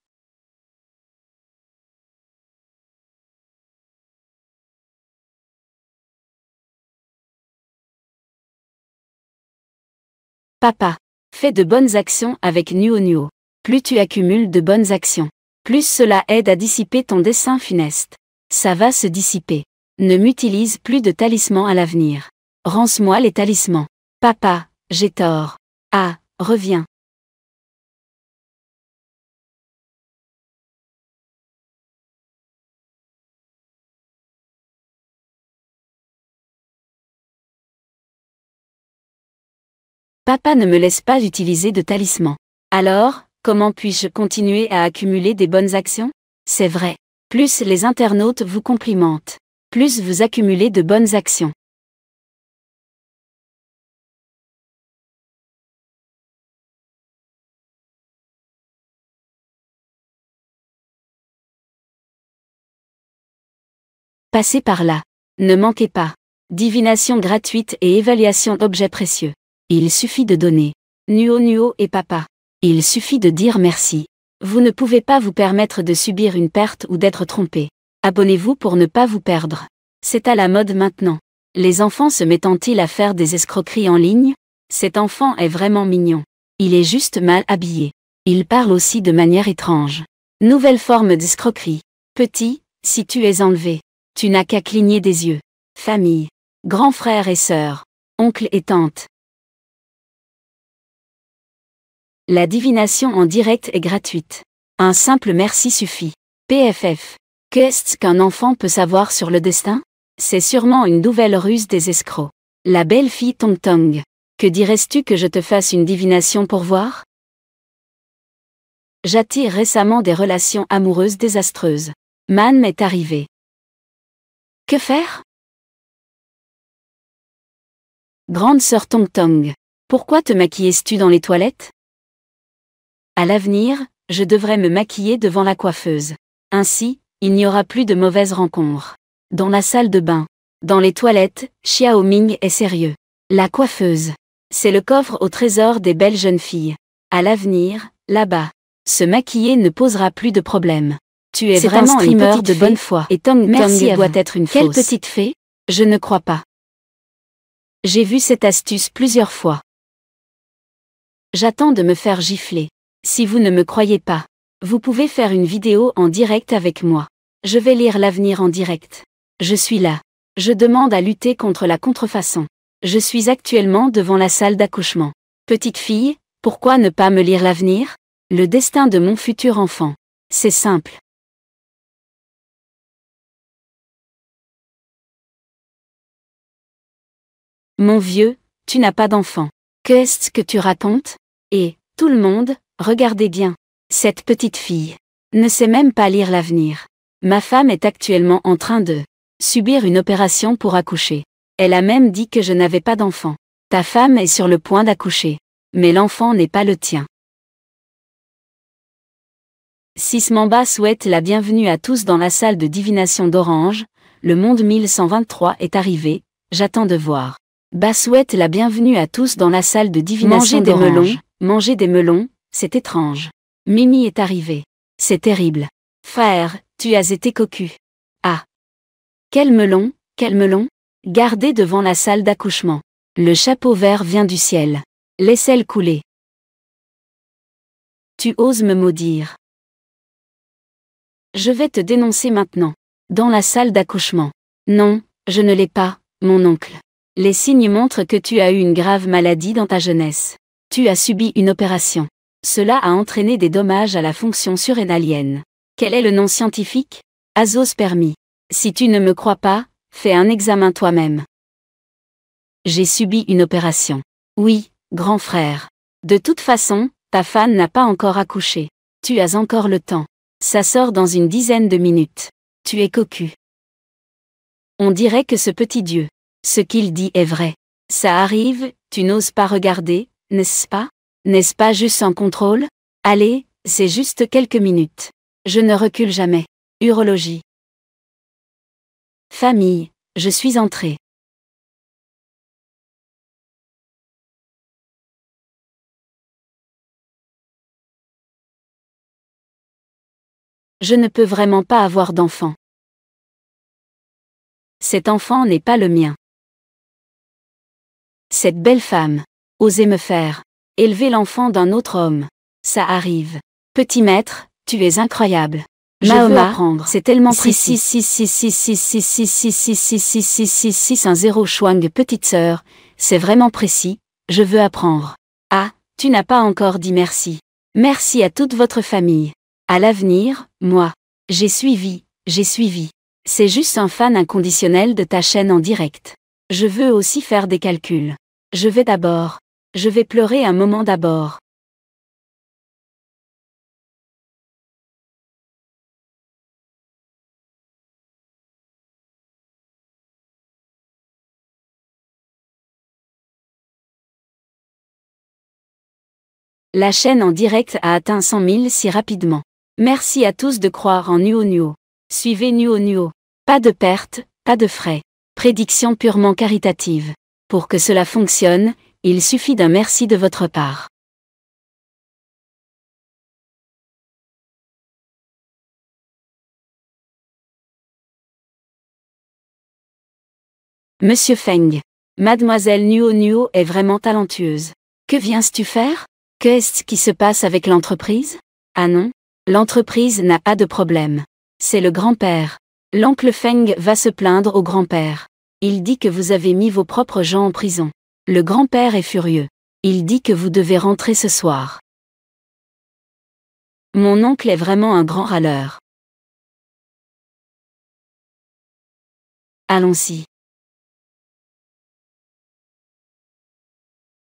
S1: Papa. Fais de bonnes actions avec Nuo Nuo. Plus tu accumules de bonnes actions, plus cela aide à dissiper ton dessein funeste. Ça va se dissiper. Ne m'utilise plus de talismans à l'avenir. Rance-moi les talismans. Papa, j'ai tort. Ah, reviens. Papa ne me laisse pas utiliser de talismans. Alors, comment puis-je continuer à accumuler des bonnes actions? C'est vrai. Plus les internautes vous complimentent, plus vous accumulez de bonnes actions. Passez par là. Ne manquez pas. Divination gratuite et évaluation d'objets précieux. Il suffit de donner. Nuo Nuo et papa. Il suffit de dire merci. Vous ne pouvez pas vous permettre de subir une perte ou d'être trompé. Abonnez-vous pour ne pas vous perdre. C'est à la mode maintenant. Les enfants se mettent-ils à faire des escroqueries en ligne? Cet enfant est vraiment mignon. Il est juste mal habillé. Il parle aussi de manière étrange. Nouvelle forme d'escroquerie. Petit, si tu es enlevé, tu n'as qu'à cligner des yeux. Famille. Grands frères et sœurs. Oncles et tantes. La divination en direct est gratuite. Un simple merci suffit. PFF. Qu'est-ce qu'un enfant peut savoir sur le destin? C'est sûrement une nouvelle ruse des escrocs. La belle fille Tong Tong. Que dirais-tu que je te fasse une divination pour voir? J'attire récemment des relations amoureuses désastreuses. Man m'est arrivé. Que faire? Grande sœur Tong Tong. Pourquoi te maquilles-tu dans les toilettes? À l'avenir, je devrais me maquiller devant la coiffeuse. Ainsi, il n'y aura plus de mauvaises rencontres. Dans la salle de bain. Dans les toilettes, Xiao Ming est sérieux. La coiffeuse. C'est le coffre au trésor des belles jeunes filles. À l'avenir, là-bas. Se maquiller ne posera plus de problème. Tu es vraiment une petite de bonne foi. Et Tong Tong doit être une fausse. Quelle petite fée? Je ne crois pas. J'ai vu cette astuce plusieurs fois. J'attends de me faire gifler. Si vous ne me croyez pas, vous pouvez faire une vidéo en direct avec moi. Je vais lire l'avenir en direct. Je suis là. Je demande à lutter contre la contrefaçon. Je suis actuellement devant la salle d'accouchement. Petite fille, pourquoi ne pas me lire l'avenir? Le destin de mon futur enfant. C'est simple. Mon vieux, tu n'as pas d'enfant. Qu'est-ce que tu racontes? Et, tout le monde, regardez bien. Cette petite fille ne sait même pas lire l'avenir. Ma femme est actuellement en train de subir une opération pour accoucher. Elle a même dit que je n'avais pas d'enfant. Ta femme est sur le point d'accoucher. Mais l'enfant n'est pas le tien. Sismamba souhaite la bienvenue à tous dans la salle de divination d'Orange. Le monde 1123 est arrivé, j'attends de voir. Bah souhaite la bienvenue à tous dans la salle de divination d'Orange. Manger des melons, c'est étrange. Mimi est arrivée. C'est terrible. Frère, tu as été cocu. Ah. Quel melon, quel melon? Gardez devant la salle d'accouchement. Le chapeau vert vient du ciel. Laissez-le couler. Tu oses me maudire. Je vais te dénoncer maintenant. Dans la salle d'accouchement. Non, je ne l'ai pas, mon oncle. Les signes montrent que tu as eu une grave maladie dans ta jeunesse. Tu as subi une opération. Cela a entraîné des dommages à la fonction surrénalienne. Quel est le nom scientifique? Azoospermie. Si tu ne me crois pas, fais un examen toi-même. J'ai subi une opération. Oui, grand frère. De toute façon, ta femme n'a pas encore accouché. Tu as encore le temps. Ça sort dans une dizaine de minutes. Tu es cocu. On dirait que ce petit Dieu. Ce qu'il dit est vrai. Ça arrive, tu n'oses pas regarder, n'est-ce pas? N'est-ce pas juste sans contrôle? Allez, c'est juste quelques minutes. Je ne recule jamais. Urologie. Famille, je suis entrée. Je ne peux vraiment pas avoir d'enfant. Cet enfant n'est pas le mien. Cette belle femme. Osez me faire élever l'enfant d'un autre homme. Ça arrive. Petit maître, tu es incroyable. Mahoma, c'est tellement précis. 6 Chouang petite sœur, c'est vraiment précis, je veux apprendre. Ah, tu n'as pas encore dit merci. Merci à toute votre famille. À l'avenir, moi. J'ai suivi. C'est juste un fan inconditionnel de ta chaîne en direct. Je veux aussi faire des calculs. Je vais pleurer un moment d'abord. La chaîne en direct a atteint 100 000 si rapidement. Merci à tous de croire en Nuo Nuo. Suivez Nuo Nuo. Pas de perte, pas de frais. Prédiction purement caritative. Pour que cela fonctionne, il suffit d'un merci de votre part. Monsieur Feng. Mademoiselle Nuo Nuo est vraiment talentueuse. Que viens-tu faire? Qu'est-ce qui se passe avec l'entreprise? Ah non, l'entreprise n'a pas de problème. C'est le grand-père. L'oncle Feng va se plaindre au grand-père. Il dit que vous avez mis vos propres gens en prison. Le grand-père est furieux. Il dit que vous devez rentrer ce soir. Mon oncle est vraiment un grand râleur. Allons-y.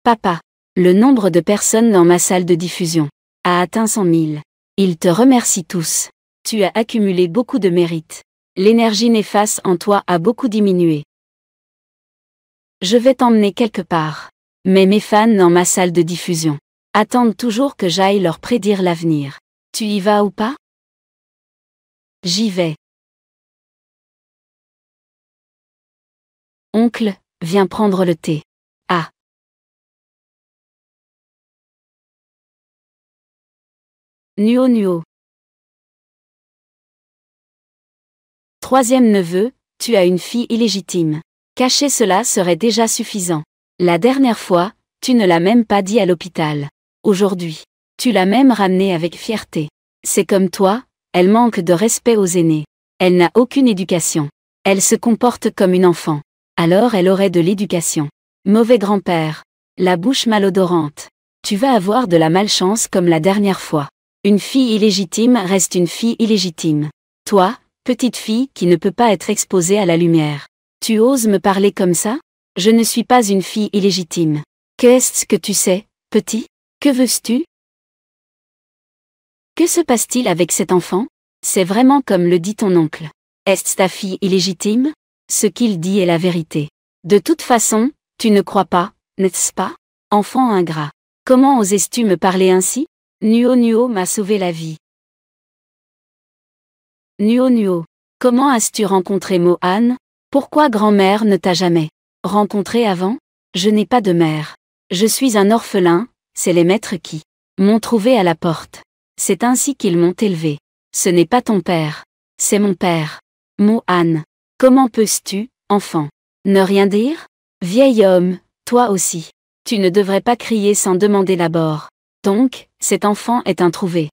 S1: Papa. Le nombre de personnes dans ma salle de diffusion a atteint 100 000. Ils te remercient tous. Tu as accumulé beaucoup de mérites. L'énergie néfaste en toi a beaucoup diminué. Je vais t'emmener quelque part. Mais mes fans dans ma salle de diffusion attendent toujours que j'aille leur prédire l'avenir. Tu y vas ou pas? J'y vais. Oncle, viens prendre le thé. Ah. Nuo Nuo. Troisième neveu, tu as une fille illégitime. Cacher cela serait déjà suffisant. La dernière fois, tu ne l'as même pas dit à l'hôpital. Aujourd'hui, tu l'as même ramenée avec fierté. C'est comme toi, elle manque de respect aux aînés. Elle n'a aucune éducation. Elle se comporte comme une enfant. Alors elle aurait de l'éducation. Mauvais grand-père. La bouche malodorante. Tu vas avoir de la malchance comme la dernière fois. Une fille illégitime reste une fille illégitime. Toi, petite fille qui ne peut pas être exposée à la lumière. Tu oses me parler comme ça? Je ne suis pas une fille illégitime. Qu'est-ce que tu sais, petit? Que veux-tu? Que se passe-t-il avec cet enfant? C'est vraiment comme le dit ton oncle. Est-ce ta fille illégitime? Ce qu'il dit est la vérité. De toute façon, tu ne crois pas, n'est-ce pas? Enfant ingrat. Comment osais-tu me parler ainsi? Nuo Nuo m'a sauvé la vie. Nuo Nuo. Comment as-tu rencontré Mohan? Pourquoi grand-mère ne t'a jamais rencontré avant? Je n'ai pas de mère. Je suis un orphelin, c'est les maîtres qui m'ont trouvé à la porte. C'est ainsi qu'ils m'ont élevé. Ce n'est pas ton père. C'est mon père. Mohan. Comment peux-tu, enfant, ne rien dire? Vieil homme, toi aussi. Tu ne devrais pas crier sans demander d'abord. Donc, cet enfant est un trouvé.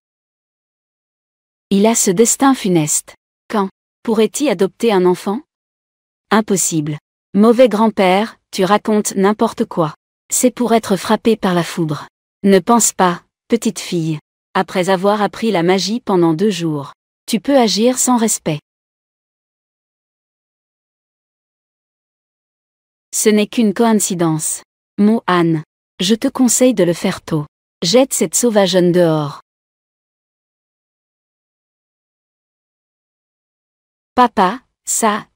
S1: Il a ce destin funeste. Quand pourrait-il adopter un enfant? Impossible. Mauvais grand-père, tu racontes n'importe quoi. C'est pour être frappé par la foudre. Ne pense pas, petite fille. Après avoir appris la magie pendant 2 jours, tu peux agir sans respect. Ce n'est qu'une coïncidence. Mohan. Je te conseille de le faire tôt. Jette cette sauvageonne dehors. Papa, ça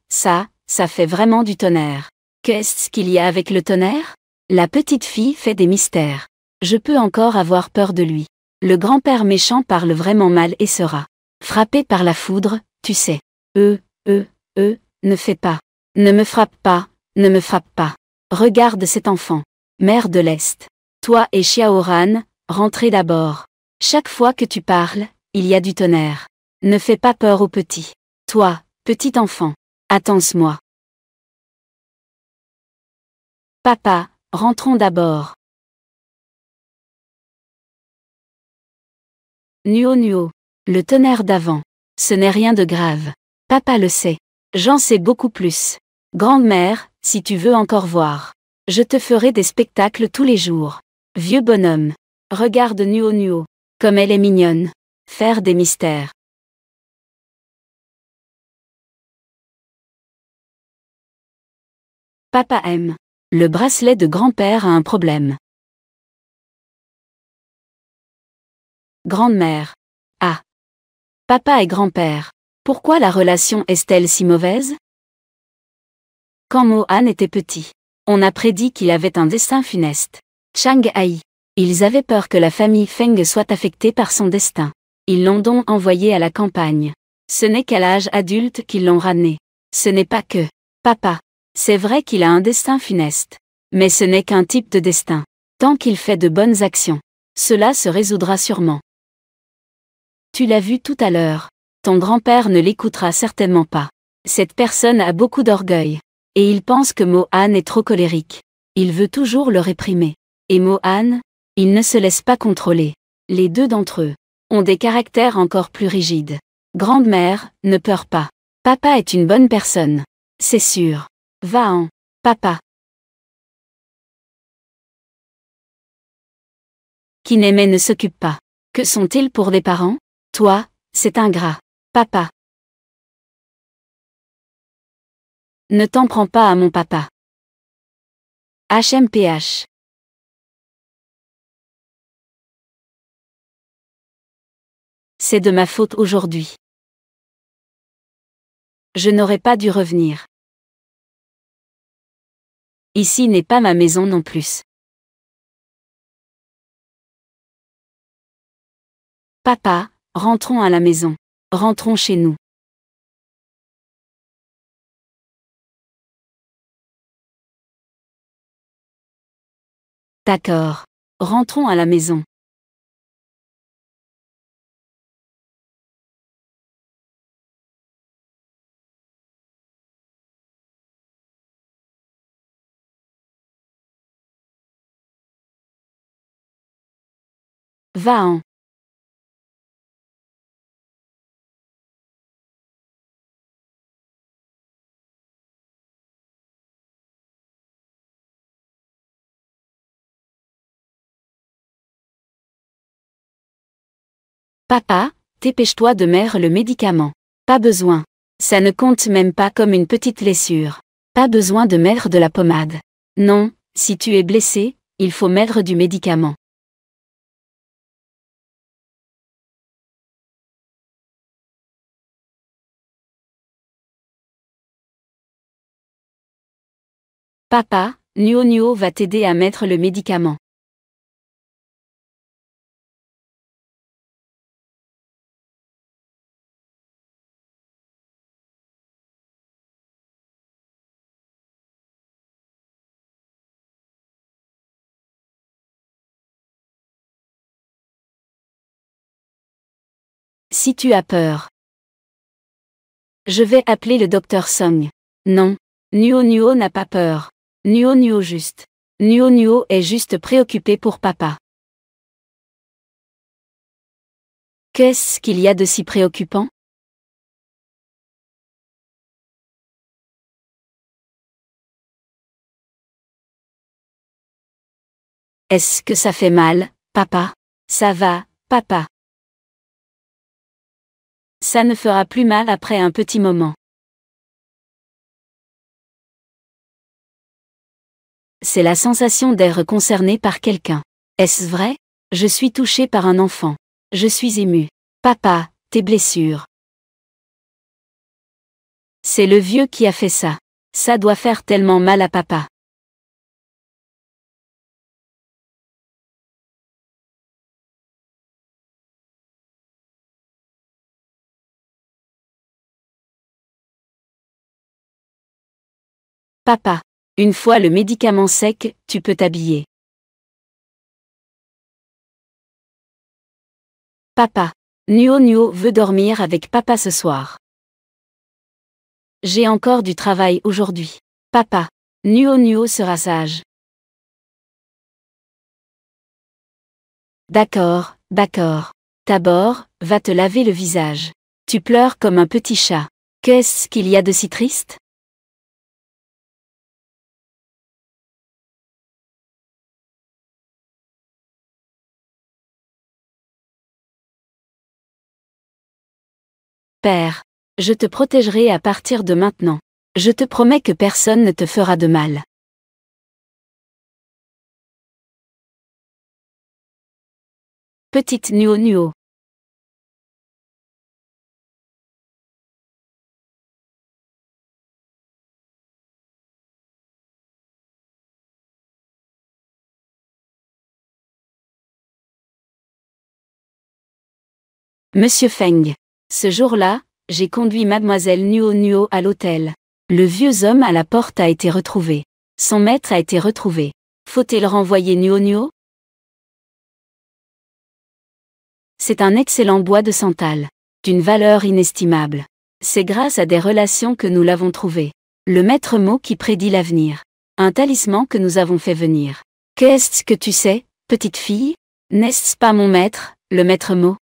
S1: fait vraiment du tonnerre. Qu'est-ce qu'il y a avec le tonnerre? La petite fille fait des mystères. Je peux encore avoir peur de lui. Le grand-père méchant parle vraiment mal et sera frappé par la foudre, tu sais. Ne fais pas. Ne me frappe pas, ne me frappe pas. Regarde cet enfant. Mère de l'Est. Toi et Xiaoran, rentrez d'abord. Chaque fois que tu parles, il y a du tonnerre. Ne fais pas peur aux petits. Toi, petit enfant. Attends-moi. Papa, rentrons d'abord. Nuo Nuo. Le tonnerre d'avant. Ce n'est rien de grave. Papa le sait. J'en sais beaucoup plus. Grande-mère, si tu veux encore voir. Je te ferai des spectacles tous les jours. Vieux bonhomme. Regarde Nuo Nuo. Comme elle est mignonne. Faire des mystères. Papa aime. Le bracelet de grand-père a un problème. Grande-mère. Ah. Papa et grand-père. Pourquoi la relation est-elle si mauvaise? Quand Mohan était petit, on a prédit qu'il avait un destin funeste. Chang Hai. Ils avaient peur que la famille Feng soit affectée par son destin. Ils l'ont donc envoyé à la campagne. Ce n'est qu'à l'âge adulte qu'ils l'ont ramené. Ce n'est pas que papa. C'est vrai qu'il a un destin funeste. Mais ce n'est qu'un type de destin. Tant qu'il fait de bonnes actions, cela se résoudra sûrement. Tu l'as vu tout à l'heure. Ton grand-père ne l'écoutera certainement pas. Cette personne a beaucoup d'orgueil. Et il pense que Mohan est trop colérique. Il veut toujours le réprimer. Et Mohan, il ne se laisse pas contrôler. Les deux d'entre eux ont des caractères encore plus rigides. Grande-mère, ne pleure pas. Papa est une bonne personne. C'est sûr. Va-en, papa. Qui n'aimait ne s'occupe pas. Que sont-ils pour des parents? Toi, c'est ingrat. Papa. Ne t'en prends pas à mon papa. HMPH. C'est de ma faute aujourd'hui. Je n'aurais pas dû revenir. Ici n'est pas ma maison non plus. Papa, rentrons à la maison. Rentrons chez nous. D'accord. Rentrons à la maison. Va-en. Papa, dépêche-toi de mettre le médicament. Pas besoin. Ça ne compte même pas comme une petite blessure. Pas besoin de mettre de la pommade. Non, si tu es blessé, il faut mettre du médicament. Papa, Nuo va t'aider à mettre le médicament. Si tu as peur. Je vais appeler le docteur Song. Non. Nuo n'a pas peur. Nuo juste. Nuo est juste préoccupé pour papa. Qu'est-ce qu'il y a de si préoccupant? Est-ce que ça fait mal, papa? Ça va, papa. Ça ne fera plus mal après un petit moment. C'est la sensation d'être concerné par quelqu'un. Est-ce vrai? Je suis touché par un enfant. Je suis ému. Papa, tes blessures. C'est le vieux qui a fait ça. Ça doit faire tellement mal à papa. Papa. Une fois le médicament sec, tu peux t'habiller. Papa. Nuo veut dormir avec papa ce soir. J'ai encore du travail aujourd'hui. Papa. Nuo sera sage. D'accord, d'accord. D'abord, va te laver le visage. Tu pleures comme un petit chat. Qu'est-ce qu'il y a de si triste? Père. Je te protégerai à partir de maintenant. Je te promets que personne ne te fera de mal. Petite Nuo. Monsieur Feng. Ce jour-là, j'ai conduit mademoiselle Nuo à l'hôtel. Le vieux homme à la porte a été retrouvé. Son maître a été retrouvé. Faut-il renvoyer Nuo? C'est un excellent bois de santal. D'une valeur inestimable. C'est grâce à des relations que nous l'avons trouvé. Le maître mot qui prédit l'avenir. Un talisman que nous avons fait venir. Qu'est-ce que tu sais, petite fille? N'est-ce pas mon maître, le maître mot?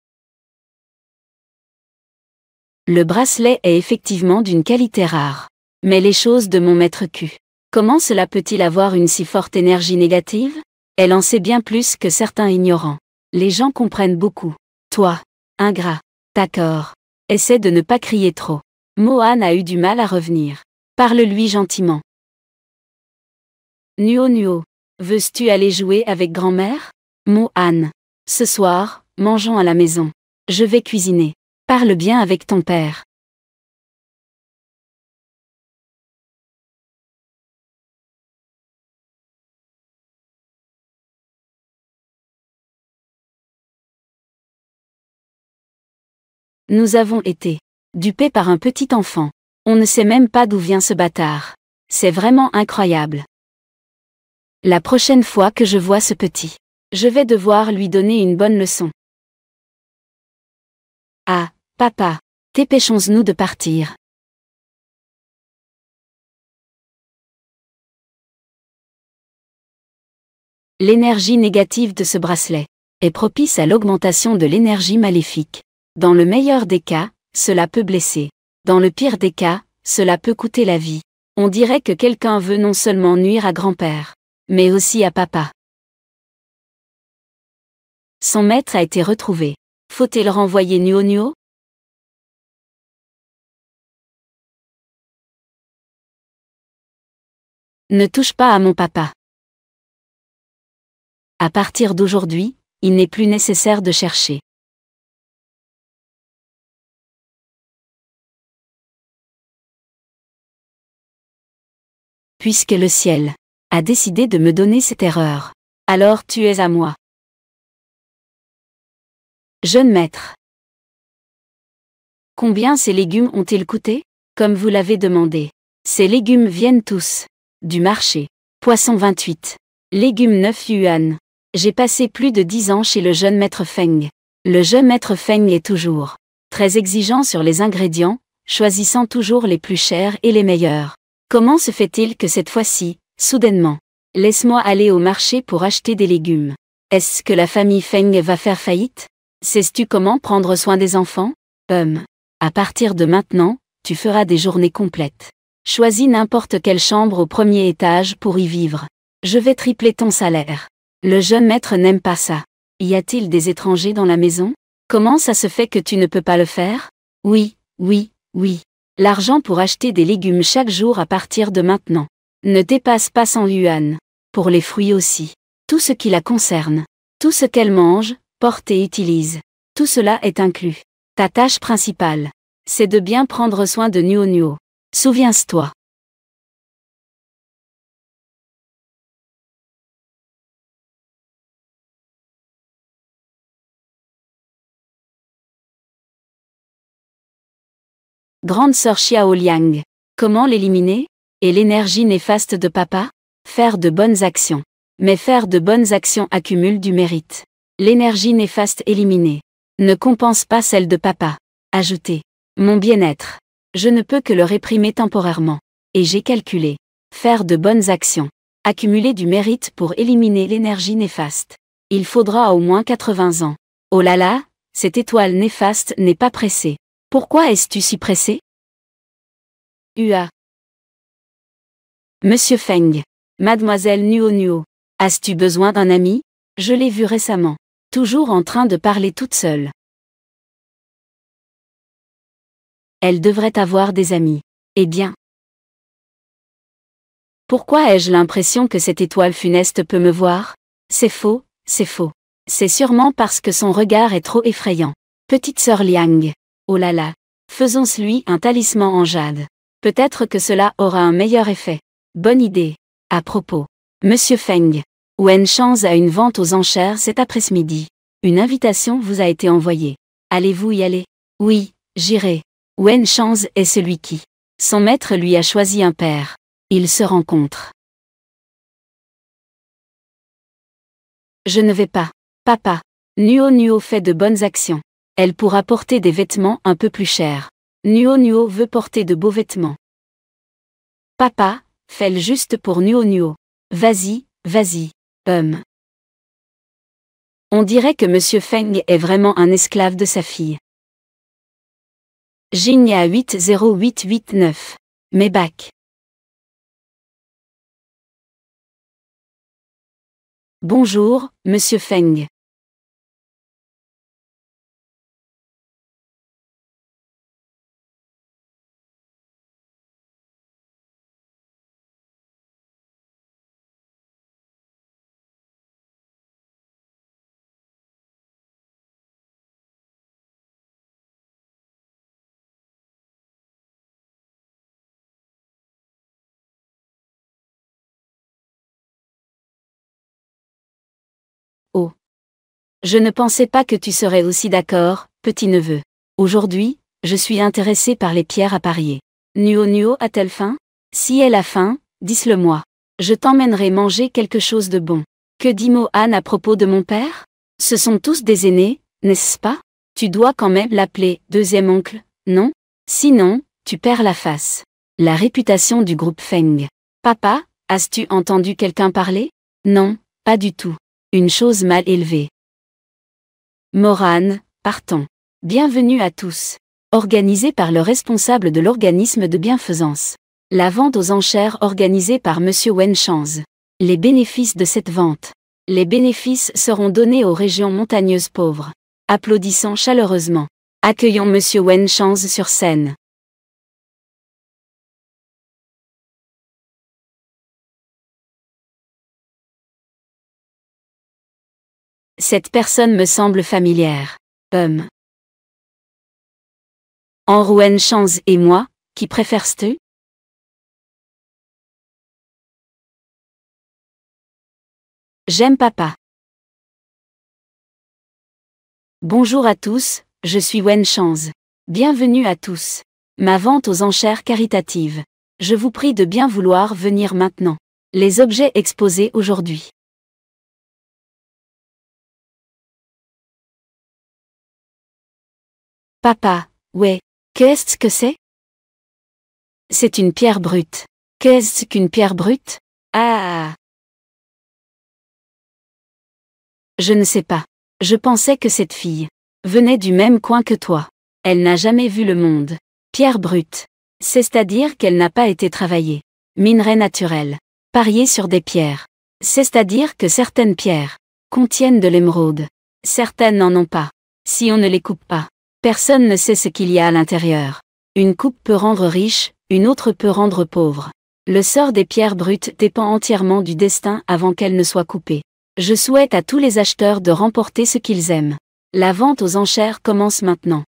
S1: Le bracelet est effectivement d'une qualité rare. Mais les choses de mon maître Q. Comment cela peut-il avoir une si forte énergie négative? Elle en sait bien plus que certains ignorants. Les gens comprennent beaucoup. Toi, ingrat. D'accord. Essaie de ne pas crier trop. Mohan a eu du mal à revenir. Parle-lui gentiment. Nuo. Veux-tu aller jouer avec grand-mère? Mohan. Ce soir, mangeons à la maison. Je vais cuisiner. Parle bien avec ton père. Nous avons été dupés par un petit enfant. On ne sait même pas d'où vient ce bâtard. C'est vraiment incroyable. La prochaine fois que je vois ce petit, je vais devoir lui donner une bonne leçon. Ah, papa, dépêchons-nous de partir. L'énergie négative de ce bracelet est propice à l'augmentation de l'énergie maléfique. Dans le meilleur des cas, cela peut blesser. Dans le pire des cas, cela peut coûter la vie. On dirait que quelqu'un veut non seulement nuire à grand-père, mais aussi à papa. Son maître a été retrouvé. Faut-il renvoyer Nuo Nuo? Ne touche pas à mon papa. À partir d'aujourd'hui, il n'est plus nécessaire de chercher. Puisque le ciel a décidé de me donner cette erreur, alors tu es à moi. Jeune maître. Combien ces légumes ont-ils coûté? Comme vous l'avez demandé. Ces légumes viennent tous du marché. Poisson 28. Légumes 9 yuan. J'ai passé plus de 10 ans chez le jeune maître Feng. Le jeune maître Feng est toujours très exigeant sur les ingrédients, choisissant toujours les plus chers et les meilleurs. Comment se fait-il que cette fois-ci, soudainement, laisse-moi aller au marché pour acheter des légumes? Est-ce que la famille Feng va faire faillite? Sais-tu comment prendre soin des enfants? À partir de maintenant, tu feras des journées complètes. Choisis n'importe quelle chambre au premier étage pour y vivre. Je vais tripler ton salaire. Le jeune maître n'aime pas ça. Y a-t-il des étrangers dans la maison? Comment ça se fait que tu ne peux pas le faire? Oui. L'argent pour acheter des légumes chaque jour à partir de maintenant ne dépasse pas 100 yuan. Pour les fruits aussi. Tout ce qui la concerne. Tout ce qu'elle mange, porte et utilise. Tout cela est inclus. Ta tâche principale, c'est de bien prendre soin de Nuo Nuo. Souviens-toi. Grande sœur Xiao Liang. Comment l'éliminer? Et l'énergie néfaste de papa? Faire de bonnes actions. Mais faire de bonnes actions accumule du mérite. L'énergie néfaste éliminée ne compense pas celle de papa. Ajoutez. Mon bien-être. Je ne peux que le réprimer temporairement. Et j'ai calculé. Faire de bonnes actions. Accumuler du mérite pour éliminer l'énergie néfaste. Il faudra au moins 80 ans. Oh là là, cette étoile néfaste n'est pas pressée. Pourquoi es-tu si pressé? Ua. Monsieur Feng. Mademoiselle Nuo Nuo. As-tu besoin d'un ami? Je l'ai vu récemment. Toujours en train de parler toute seule. Elle devrait avoir des amis. Eh bien. Pourquoi ai-je l'impression que cette étoile funeste peut me voir? C'est faux, c'est faux. C'est sûrement parce que son regard est trop effrayant. Petite sœur Liang. Oh là là. Faisons-lui un talisman en jade. Peut-être que cela aura un meilleur effet. Bonne idée. À propos. Monsieur Feng. Wen Chang's a une vente aux enchères cet après-midi. Une invitation vous a été envoyée. Allez-vous y aller? Oui, j'irai. Wen Chang's est celui qui. Son maître lui a choisi un père. Ils se rencontrent. Je ne vais pas. Papa. Nuo Nuo fait de bonnes actions. Elle pourra porter des vêtements un peu plus chers. Nuo Nuo veut porter de beaux vêtements. Papa, fais-le juste pour Nuo Nuo. Vas-y. On dirait que Monsieur Feng est vraiment un esclave de sa fille. Jingya 80889. Mebak. Bonjour, Monsieur Feng. Oh. Je ne pensais pas que tu serais aussi d'accord, petit-neveu. Aujourd'hui, je suis intéressé par les pierres à parier. Nuo Nuo a-t-elle faim? Si elle a faim, dis-le-moi. Je t'emmènerai manger quelque chose de bon. Que dit Mo-Han à propos de mon père? Ce sont tous des aînés, n'est-ce pas? Tu dois quand même l'appeler deuxième oncle, non? Sinon, tu perds la face. La réputation du groupe Feng. Papa, as-tu entendu quelqu'un parler? Non, pas du tout. Une chose mal élevée. Morane, partons. Bienvenue à tous. Organisé par le responsable de l'organisme de bienfaisance. La vente aux enchères organisée par Monsieur Wenchans. Les bénéfices de cette vente. Les bénéfices seront donnés aux régions montagneuses pauvres. Applaudissons chaleureusement. Accueillons Monsieur Wenchans sur scène. Cette personne me semble familière. En Wenchans et moi, qui préfères-tu? J'aime papa. Bonjour à tous, je suis Wenchans. Bienvenue à tous. Ma vente aux enchères caritatives. Je vous prie de bien vouloir venir maintenant. Les objets exposés aujourd'hui. Papa, ouais. Qu'est-ce que c'est? C'est une pierre brute. Qu'est-ce qu'une pierre brute? Ah. Je ne sais pas. Je pensais que cette fille venait du même coin que toi. Elle n'a jamais vu le monde. Pierre brute. C'est-à-dire qu'elle n'a pas été travaillée. Minerai naturel. Parier sur des pierres. C'est-à-dire que certaines pierres contiennent de l'émeraude. Certaines n'en ont pas. Si on ne les coupe pas, personne ne sait ce qu'il y a à l'intérieur. Une coupe peut rendre riche, une autre peut rendre pauvre. Le sort des pierres brutes dépend entièrement du destin avant qu'elles ne soient coupées. Je souhaite à tous les acheteurs de remporter ce qu'ils aiment. La vente aux enchères commence maintenant.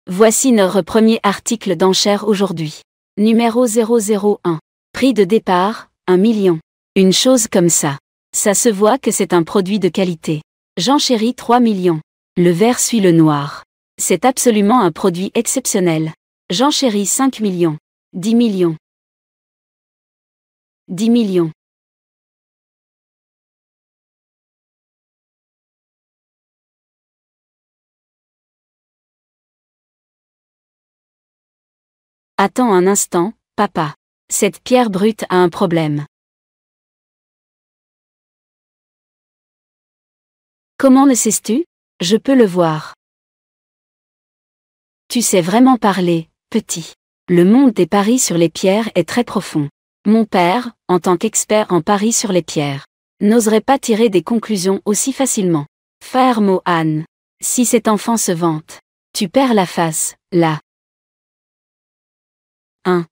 S1: Voici notre premier article d'enchères aujourd'hui. Numéro 001. Prix de départ, 1 million. Une chose comme ça. Ça se voit que c'est un produit de qualité. J'enchéris 3 millions. Le vert suit le noir. C'est absolument un produit exceptionnel. J'enchéris 5 millions. 10 millions. 10 millions. Attends un instant, papa. Cette pierre brute a un problème. Comment le sais-tu? Je peux le voir. Tu sais vraiment parler, petit. Le monde des paris sur les pierres est très profond. Mon père, en tant qu'expert en paris sur les pierres, n'oserait pas tirer des conclusions aussi facilement. Frère Mohan. Si cet enfant se vante, tu perds la face, là. 1.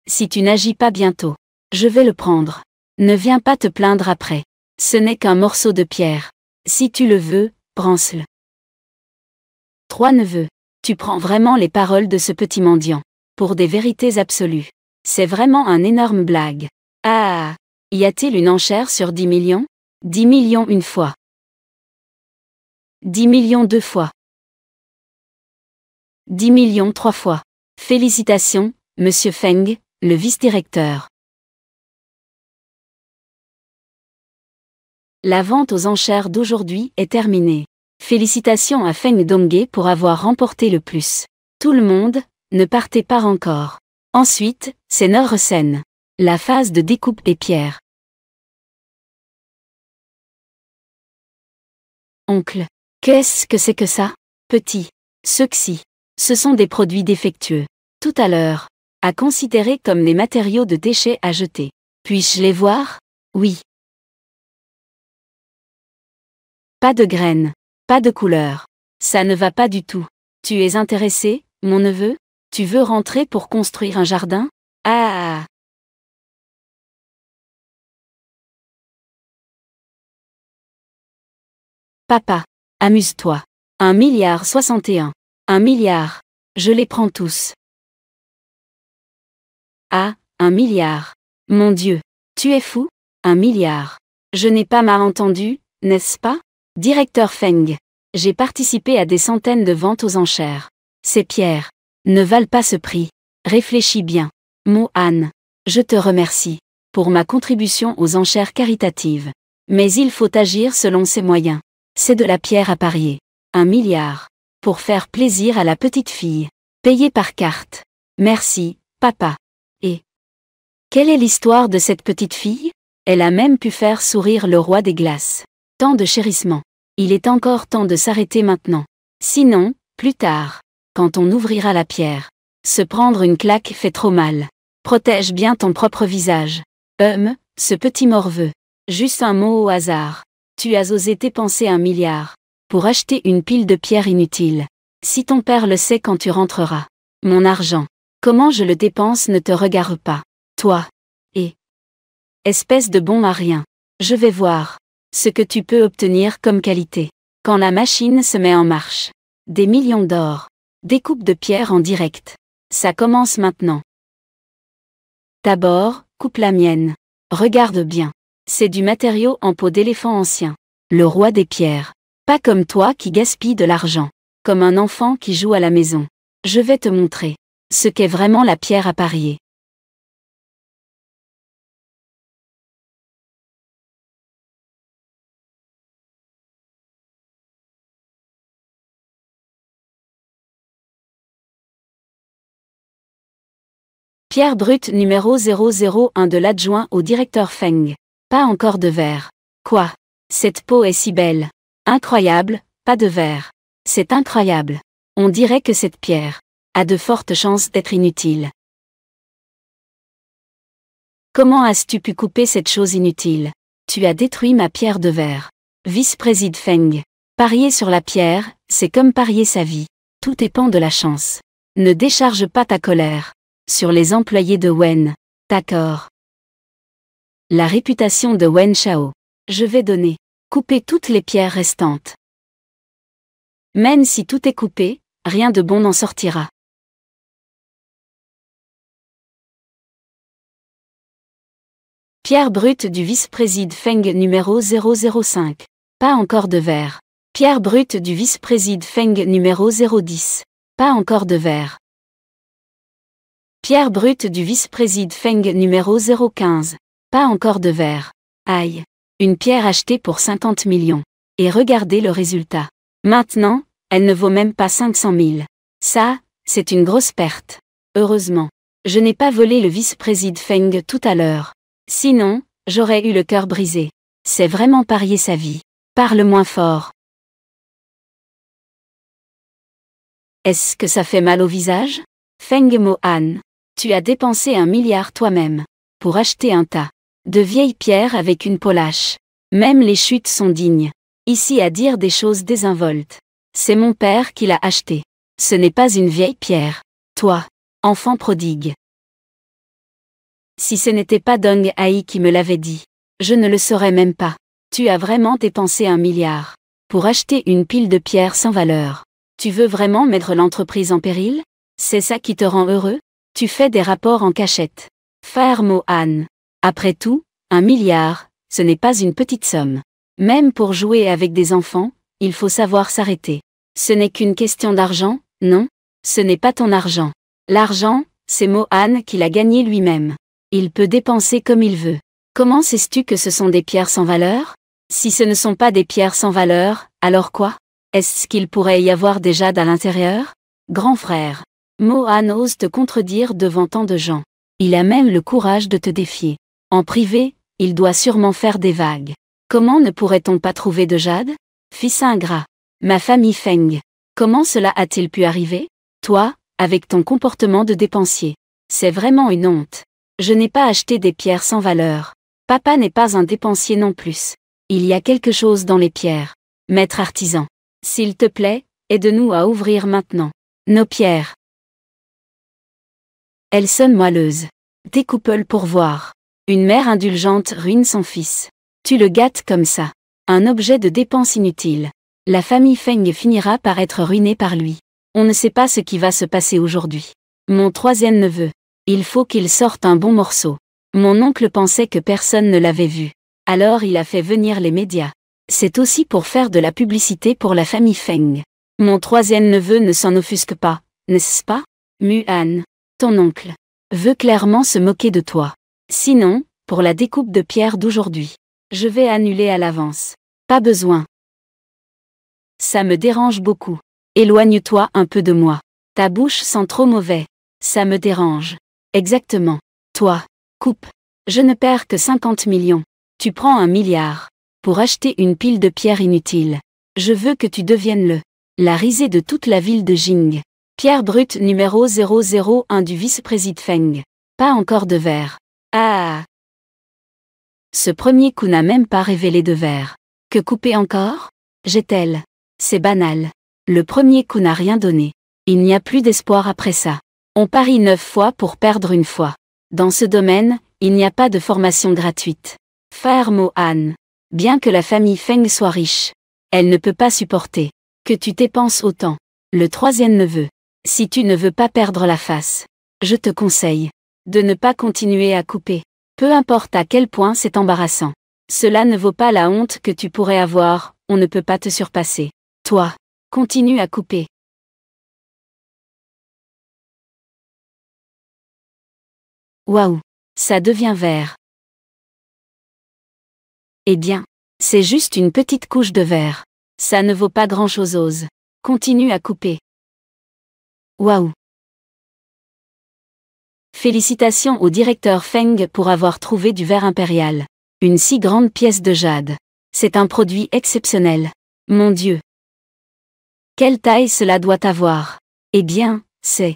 S1: Si tu n'agis pas bientôt, je vais le prendre. Ne viens pas te plaindre après. Ce n'est qu'un morceau de pierre. Si tu le veux, prends-le. 3. Neveu. Tu prends vraiment les paroles de ce petit mendiant pour des vérités absolues. C'est vraiment un énorme blague. Ah! Y a-t-il une enchère sur 10 millions? 10 millions une fois. 10 millions deux fois. 10 millions trois fois. Félicitations, Monsieur Feng, le vice-directeur. La vente aux enchères d'aujourd'hui est terminée. Félicitations à Feng Donghae pour avoir remporté le plus. Tout le monde, ne partez pas encore. Ensuite, c'est notre scène. La phase de découpe des pierres. Oncle. Qu'est-ce que c'est que ça? Petit. Ceux-ci. Ce sont des produits défectueux. Tout à l'heure. À considérer comme des matériaux de déchets à jeter. Puis-je les voir? Oui. Pas de graines. Pas de couleur. Ça ne va pas du tout. Tu es intéressé, mon neveu? Tu veux rentrer pour construire un jardin? Ah! Papa, amuse-toi. 1,61 milliard. 1 milliard. Je les prends tous. Ah, 1 milliard. Mon Dieu. Tu es fou? 1 milliard. Je n'ai pas mal entendu, n'est-ce pas? Directeur Feng. J'ai participé à des centaines de ventes aux enchères. Ces pierres ne valent pas ce prix. Réfléchis bien. Mohan. Je te remercie pour ma contribution aux enchères caritatives. Mais il faut agir selon ses moyens. C'est de la pierre à parier. 1 milliard. Pour faire plaisir à la petite fille. Payé par carte. Merci, papa. Et quelle est l'histoire de cette petite fille? Elle a même pu faire sourire le roi des glaces. Tant de chérissement. Il est encore temps de s'arrêter maintenant. Sinon, plus tard, quand on ouvrira la pierre. Se prendre une claque fait trop mal. Protège bien ton propre visage. Ce petit morveux. Juste un mot au hasard. Tu as osé dépenser 1 milliard. Pour acheter une pile de pierres inutiles. Si ton père le sait quand tu rentreras. Mon argent. Comment je le dépense ne te regarde pas. Toi. Et. Espèce de bon à rien. Je vais voir. Ce que tu peux obtenir comme qualité. Quand la machine se met en marche. Des millions d'or. Découpe de pierres en direct. Ça commence maintenant. D'abord, coupe la mienne. Regarde bien. C'est du matériau en peau d'éléphant ancien. Le roi des pierres. Pas comme toi qui gaspille de l'argent. Comme un enfant qui joue à la maison. Je vais te montrer ce qu'est vraiment la pierre à parier. Pierre brute numéro 001 de l'adjoint au directeur Feng. Pas encore de verre. Quoi? Cette peau est si belle. Incroyable, pas de verre. C'est incroyable. On dirait que cette pierre a de fortes chances d'être inutile. Comment as-tu pu couper cette chose inutile? Tu as détruit ma pierre de verre. Vice-président Feng. Parier sur la pierre, c'est comme parier sa vie. Tout dépend de la chance. Ne décharge pas ta colère sur les employés de Wen. D'accord. La réputation de Wen Shao. Je vais donner. Couper toutes les pierres restantes. Même si tout est coupé, rien de bon n'en sortira. Pierre brute du vice-président Feng numéro 005. Pas encore de verre. Pierre brute du vice-président Feng numéro 010. Pas encore de verre. Pierre brute du vice-président Feng numéro 015. Pas encore de verre. Aïe. Une pierre achetée pour 50 millions. Et regardez le résultat. Maintenant, elle ne vaut même pas 500 000. Ça, c'est une grosse perte. Heureusement. Je n'ai pas volé le vice-président Feng tout à l'heure. Sinon, j'aurais eu le cœur brisé. C'est vraiment parier sa vie. Parle moins fort. Est-ce que ça fait mal au visage? Feng Mohan. Tu as dépensé 1 milliard toi-même. Pour acheter un tas de vieilles pierres avec une polache. Même les chutes sont dignes. Ici à dire des choses désinvoltes. C'est mon père qui l'a acheté. Ce n'est pas une vieille pierre. Toi, enfant prodigue. Si ce n'était pas Dong Hai qui me l'avait dit, je ne le saurais même pas. Tu as vraiment dépensé 1 milliard. Pour acheter une pile de pierres sans valeur. Tu veux vraiment mettre l'entreprise en péril? C'est ça qui te rend heureux? Tu fais des rapports en cachette. Frère Mohan. Après tout, 1 milliard, ce n'est pas une petite somme. Même pour jouer avec des enfants, il faut savoir s'arrêter. Ce n'est qu'une question d'argent, non? Ce n'est pas ton argent. L'argent, c'est Mohan qui l'a gagné lui-même. Il peut dépenser comme il veut. Comment sais-tu que ce sont des pierres sans valeur? Si ce ne sont pas des pierres sans valeur, alors quoi? Est-ce qu'il pourrait y avoir des jades à l'intérieur? Grand frère. Mohan ose te contredire devant tant de gens. Il a même le courage de te défier. En privé, il doit sûrement faire des vagues. Comment ne pourrait-on pas trouver de jade? Fils ingrat. Ma famille Feng. Comment cela a-t-il pu arriver? Toi, avec ton comportement de dépensier. C'est vraiment une honte. Je n'ai pas acheté des pierres sans valeur. Papa n'est pas un dépensier non plus. Il y a quelque chose dans les pierres. Maître artisan. S'il te plaît, aide-nous à ouvrir maintenant nos pierres. Elle sonne moelleuse. Découpe-le pour voir. Une mère indulgente ruine son fils. Tu le gâtes comme ça. Un objet de dépense inutile. La famille Feng finira par être ruinée par lui. On ne sait pas ce qui va se passer aujourd'hui. Mon 3e neveu. Il faut qu'il sorte un bon morceau. Mon oncle pensait que personne ne l'avait vu. Alors il a fait venir les médias. C'est aussi pour faire de la publicité pour la famille Feng. Mon 3e neveu ne s'en offusque pas, n'est-ce pas? Muhan. Ton oncle veut clairement se moquer de toi. Sinon, pour la découpe de pierre d'aujourd'hui, je vais annuler à l'avance. Pas besoin. Ça me dérange beaucoup. Éloigne-toi un peu de moi. Ta bouche sent trop mauvais. Ça me dérange. Exactement. Toi, coupe. Je ne perds que 50 millions. Tu prends 1 milliard. Pour acheter une pile de pierres inutiles. Je veux que tu deviennes la risée de toute la ville de Jing. Pierre brute numéro 001 du vice-président Feng. Pas encore de verre. Ah. Ce premier coup n'a même pas révélé de verre. Que couper encore? Jette-t-elle. C'est banal. Le premier coup n'a rien donné. Il n'y a plus d'espoir après ça. On parie 9 fois pour perdre une fois. Dans ce domaine, il n'y a pas de formation gratuite. Frère Mo-an. Bien que la famille Feng soit riche, elle ne peut pas supporter que tu dépenses autant. Le troisième neveu. Si tu ne veux pas perdre la face, je te conseille de ne pas continuer à couper. Peu importe à quel point c'est embarrassant. Cela ne vaut pas la honte que tu pourrais avoir, on ne peut pas te surpasser. Toi, continue à couper. Waouh, ça devient vert. Eh bien, c'est juste une petite couche de verre. Ça ne vaut pas grand-chose. Continue à couper. Waouh. Félicitations au directeur Feng pour avoir trouvé du verre impérial. Une si grande pièce de jade. C'est un produit exceptionnel. Mon Dieu. Quelle taille cela doit avoir? Eh bien, c'est...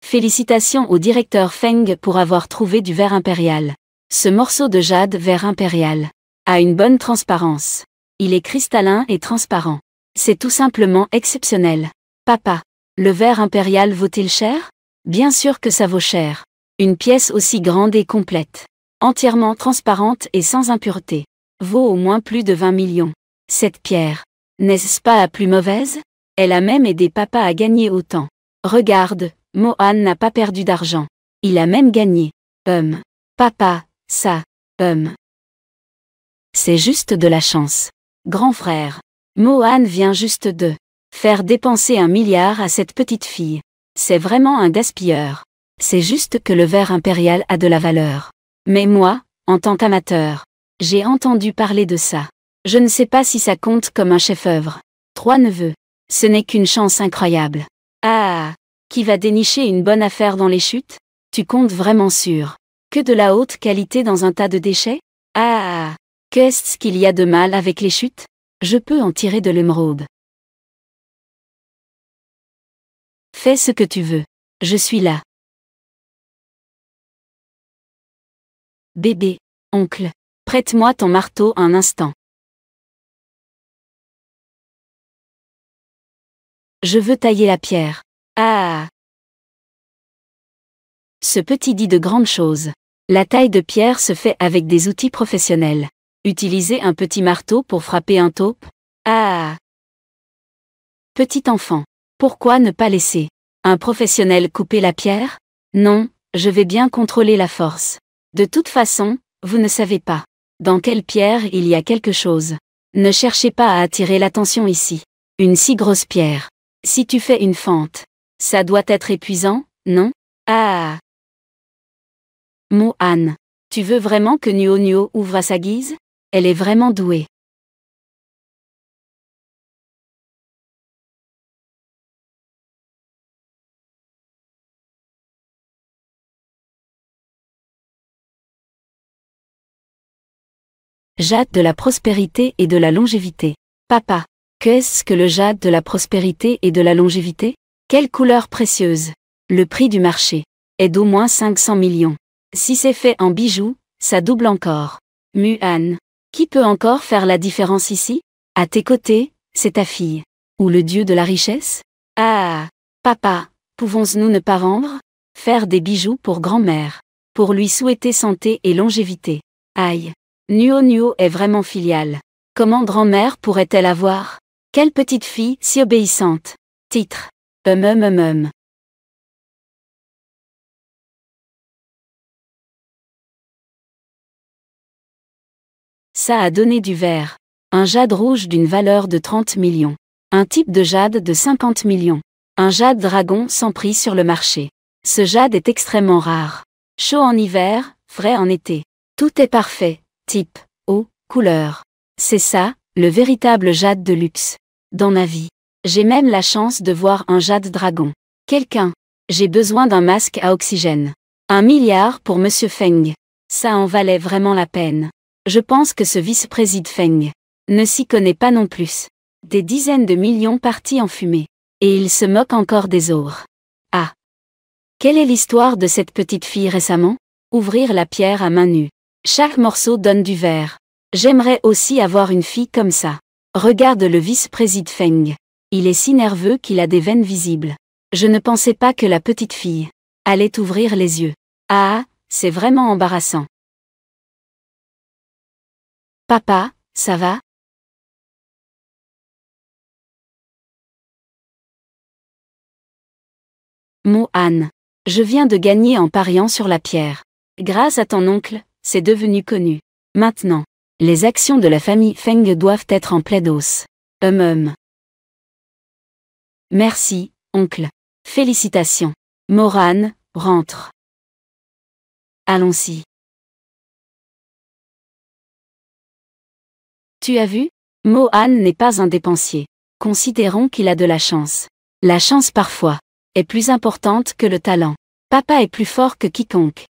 S1: Félicitations au directeur Feng pour avoir trouvé du verre impérial. Ce morceau de jade verre impérial a une bonne transparence. Il est cristallin et transparent. C'est tout simplement exceptionnel. Papa, le verre impérial vaut-il cher? Bien sûr que ça vaut cher. Une pièce aussi grande et complète, entièrement transparente et sans impureté, vaut au moins plus de 20 millions. Cette pierre, n'est-ce pas la plus mauvaise? Elle a même aidé papa à gagner autant. Regarde, Mo-an n'a pas perdu d'argent. Il a même gagné. Papa, ça, c'est juste de la chance. Grand frère. Mo-an vient juste de faire dépenser 1 milliard à cette petite fille. C'est vraiment un gaspilleur. C'est juste que le verre impérial a de la valeur. Mais moi, en tant qu'amateur, j'ai entendu parler de ça. Je ne sais pas si ça compte comme un chef-œuvre. 3 neveux. Ce n'est qu'une chance incroyable. Ah! Qui va dénicher une bonne affaire dans les chutes? Tu comptes vraiment sur que de la haute qualité dans un tas de déchets? Ah! Qu'est-ce qu'il y a de mal avec les chutes? Je peux en tirer de l'émeraude. Fais ce que tu veux. Je suis là. Bébé, oncle, prête-moi ton marteau un instant. Je veux tailler la pierre. Ah! Ce petit dit de grandes choses. La taille de pierre se fait avec des outils professionnels. Utiliser un petit marteau pour frapper un taupe? Ah! Petit enfant, pourquoi ne pas laisser un professionnel couper la pierre? Non, je vais bien contrôler la force. De toute façon, vous ne savez pas dans quelle pierre il y a quelque chose. Ne cherchez pas à attirer l'attention ici. Une si grosse pierre. Si tu fais une fente, ça doit être épuisant, non? Ah! Mo-an, tu veux vraiment que Nuo ouvre à sa guise? Elle est vraiment douée. Jade de la prospérité et de la longévité. Papa, qu'est-ce que le jade de la prospérité et de la longévité? Quelle couleur précieuse! Le prix du marché est d'au moins 500 millions. Si c'est fait en bijoux, ça double encore. Mu-an, qui peut encore faire la différence ici? À tes côtés, c'est ta fille. Ou le dieu de la richesse? Ah! Papa, pouvons-nous ne pas vendre? Faire des bijoux pour grand-mère. Pour lui souhaiter santé et longévité. Aïe! Nuo est vraiment filiale. Comment grand-mère pourrait-elle avoir? Quelle petite fille si obéissante. Titre. Ça a donné du verre. Un jade rouge d'une valeur de 30 millions. Un type de jade de 50 millions. Un jade dragon sans prix sur le marché. Ce jade est extrêmement rare. Chaud en hiver, frais en été. Tout est parfait. Type, eau, couleur. C'est ça, le véritable jade de luxe. Dans ma vie, j'ai même la chance de voir un jade dragon. Quelqu'un. J'ai besoin d'un masque à oxygène. 1 milliard pour Monsieur Feng. Ça en valait vraiment la peine. Je pense que ce vice-président Feng ne s'y connaît pas non plus. Des dizaines de millions partis en fumée. Et il se moque encore des autres. Ah! Quelle est l'histoire de cette petite fille récemment? Ouvrir la pierre à main nue. Chaque morceau donne du verre. J'aimerais aussi avoir une fille comme ça. Regarde le vice-président Feng. Il est si nerveux qu'il a des veines visibles. Je ne pensais pas que la petite fille allait ouvrir les yeux. Ah, c'est vraiment embarrassant. Papa, ça va? Mo-An. Je viens de gagner en pariant sur la pierre. Grâce à ton oncle, c'est devenu connu. Maintenant, les actions de la famille Feng doivent être en plaidos. Merci, oncle. Félicitations. Moran, rentre. Allons-y. Tu as vu? Mo-An n'est pas un dépensier. Considérons qu'il a de la chance. La chance parfois est plus importante que le talent. Papa est plus fort que quiconque.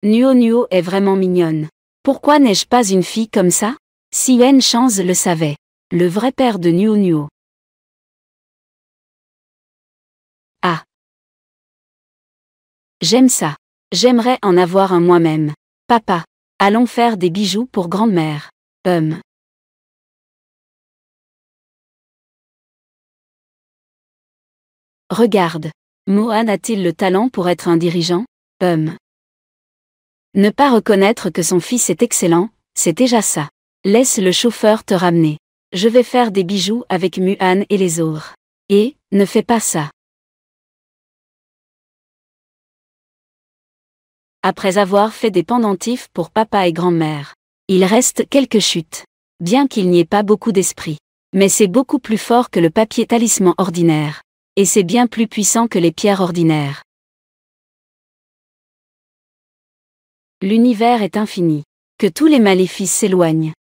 S1: Nuo Nuo est vraiment mignonne. Pourquoi n'ai-je pas une fille comme ça? Si Wen Chance le savait. Le vrai père de Nuo Nuo. Ah. J'aime ça. J'aimerais en avoir un moi-même. Papa. Allons faire des bijoux pour grand-mère. Regarde. Mo-An a-t-il le talent pour être un dirigeant? Ne pas reconnaître que son fils est excellent, c'est déjà ça. Laisse le chauffeur te ramener. Je vais faire des bijoux avec Mu-An et les autres. Et, ne fais pas ça. Après avoir fait des pendentifs pour papa et grand-mère, il reste quelques chutes. Bien qu'il n'y ait pas beaucoup d'esprit. Mais c'est beaucoup plus fort que le papier talisman ordinaire. Et c'est bien plus puissant que les pierres ordinaires. L'univers est infini. Que tous les maléfices s'éloignent.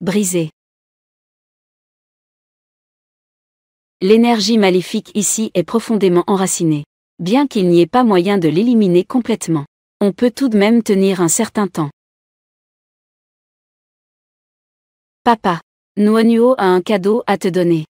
S1: Brisé. L'énergie maléfique ici est profondément enracinée. Bien qu'il n'y ait pas moyen de l'éliminer complètement, on peut tout de même tenir un certain temps. Papa, Nuo Nuo a un cadeau à te donner.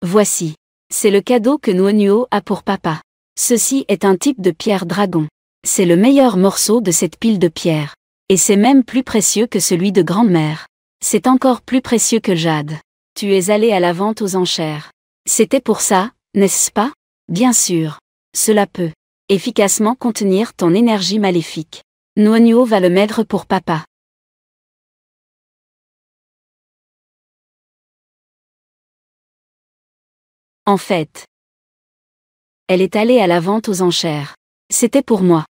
S1: Voici. C'est le cadeau que Nuo Nuo a pour papa. Ceci est un type de pierre dragon. C'est le meilleur morceau de cette pile de pierres. Et c'est même plus précieux que celui de grand-mère. C'est encore plus précieux que le jade. Tu es allé à la vente aux enchères. C'était pour ça, n'est-ce pas? Bien sûr. Cela peut efficacement contenir ton énergie maléfique. Nuo Nuo va le mettre pour papa. En fait, elle est allée à la vente aux enchères. C'était pour moi.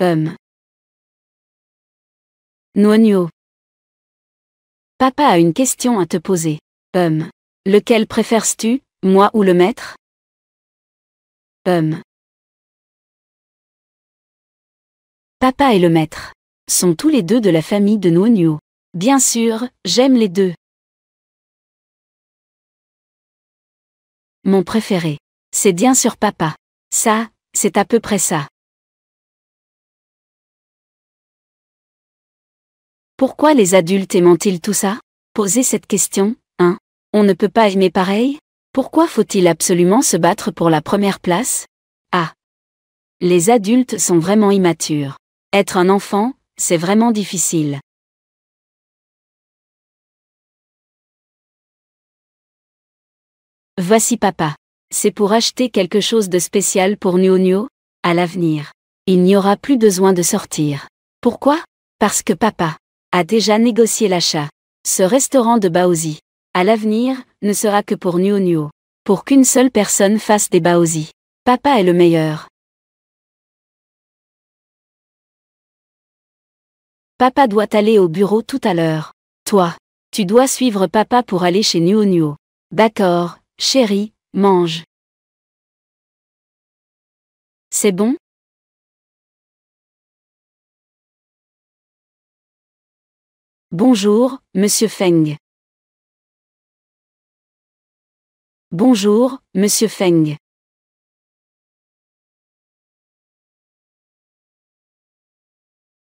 S1: Nuo Nuo. Papa a une question à te poser. Lequel préfères-tu, moi ou le maître? Papa et le maître sont tous les deux de la famille de Nuo Nuo. Bien sûr, j'aime les deux. Mon préféré. C'est bien sûr papa. Ça, c'est à peu près ça. Pourquoi les adultes aiment-ils tout ça? Posez cette question, hein? On ne peut pas aimer pareil? Pourquoi faut-il absolument se battre pour la première place? Ah! Les adultes sont vraiment immatures. Être un enfant, c'est vraiment difficile. Voici papa. C'est pour acheter quelque chose de spécial pour Nuo Nuo? À l'avenir, il n'y aura plus besoin de sortir. Pourquoi? Parce que papa a déjà négocié l'achat. Ce restaurant de Baozi, à l'avenir, ne sera que pour Nuo Nuo. Pour qu'une seule personne fasse des Baozi. Papa est le meilleur. Papa doit aller au bureau tout à l'heure. Toi, tu dois suivre papa pour aller chez Nuo Nuo. D'accord, chérie, mange. C'est bon? « Bonjour, Monsieur Feng. Bonjour, Monsieur Feng.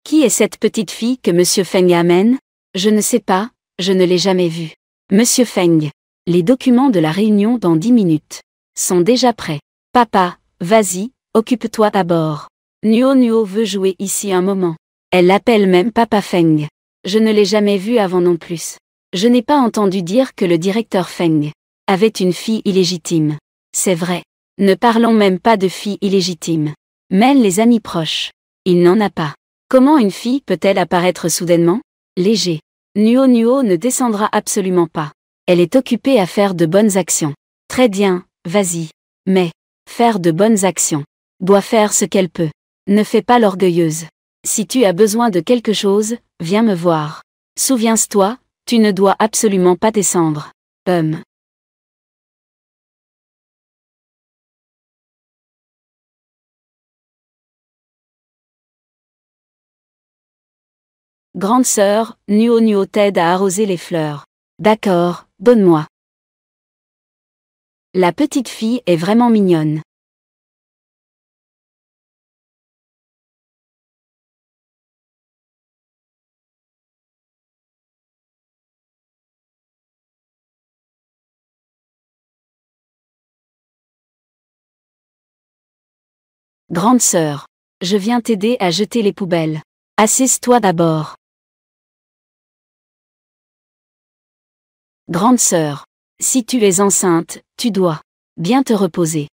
S1: Qui est cette petite fille que Monsieur Feng amène? Je ne sais pas, je ne l'ai jamais vue. Monsieur Feng. Les documents de la réunion dans 10 minutes sont déjà prêts. Papa, vas-y, occupe-toi d'abord. Nuo Nuo veut jouer ici un moment. Elle l'appelle même Papa Feng. Je ne l'ai jamais vu avant non plus. Je n'ai pas entendu dire que le directeur Feng avait une fille illégitime. C'est vrai. Ne parlons même pas de fille illégitime. Mêle les amis proches. Il n'en a pas. Comment une fille peut-elle apparaître soudainement? Léger. Nuo Nuo ne descendra absolument pas. Elle est occupée à faire de bonnes actions. Très bien, vas-y. Mais, faire de bonnes actions. Doit faire ce qu'elle peut. Ne fais pas l'orgueilleuse. Si tu as besoin de quelque chose, viens me voir. Souviens-toi, tu ne dois absolument pas descendre. Grande sœur, Nuo Nuo t'aide à arroser les fleurs. D'accord, donne-moi. La petite fille est vraiment mignonne. Grande sœur, je viens t'aider à jeter les poubelles. Assise-toi d'abord. Grande sœur, si tu es enceinte, tu dois bien te reposer.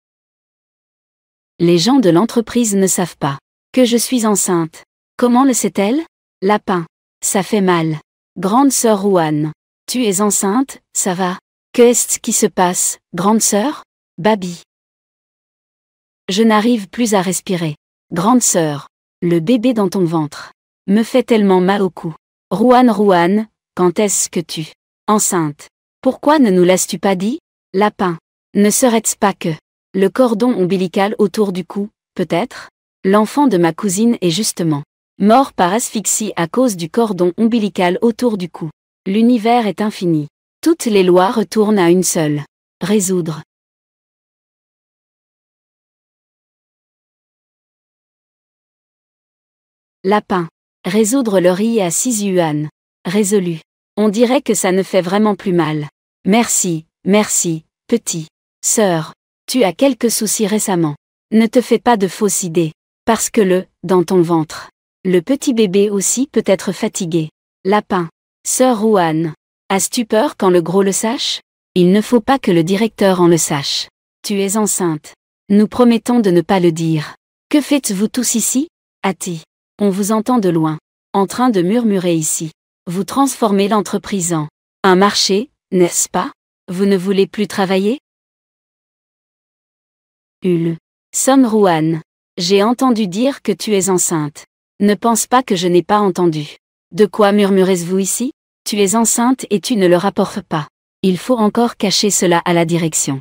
S1: Les gens de l'entreprise ne savent pas que je suis enceinte. Comment le sait-elle? Lapin. Ça fait mal. Grande sœur Ruan. Tu es enceinte, ça va? Qu'est-ce qui se passe, grande sœur? Baby. Je n'arrive plus à respirer. Grande sœur. Le bébé dans ton ventre me fait tellement mal au cou. Ruan, quand est-ce que tu enceinte? Pourquoi ne nous l'as-tu pas dit? Lapin. Ne serait-ce pas que le cordon ombilical autour du cou, peut-être? L'enfant de ma cousine est justement mort par asphyxie à cause du cordon ombilical autour du cou. L'univers est infini. Toutes les lois retournent à une seule. Résoudre. Lapin. Résoudre le riz à 6 yuan. Résolu. On dirait que ça ne fait vraiment plus mal. Merci, petit. Sœur. Tu as quelques soucis récemment. Ne te fais pas de fausses idées. Parce que dans ton ventre. Le petit bébé aussi peut être fatigué. Lapin. Sœur Ruan. As-tu peur quand le gros le sache? Il ne faut pas que le directeur en le sache. Tu es enceinte. Nous promettons de ne pas le dire. Que faites-vous tous ici? Ati. On vous entend de loin. En train de murmurer ici. Vous transformez l'entreprise en un marché, n'est-ce pas? Vous ne voulez plus travailler? Son Ruan. J'ai entendu dire que tu es enceinte. Ne pense pas que je n'ai pas entendu. De quoi murmurez-vous ici? Tu es enceinte et tu ne le rapportes pas. Il faut encore cacher cela à la direction.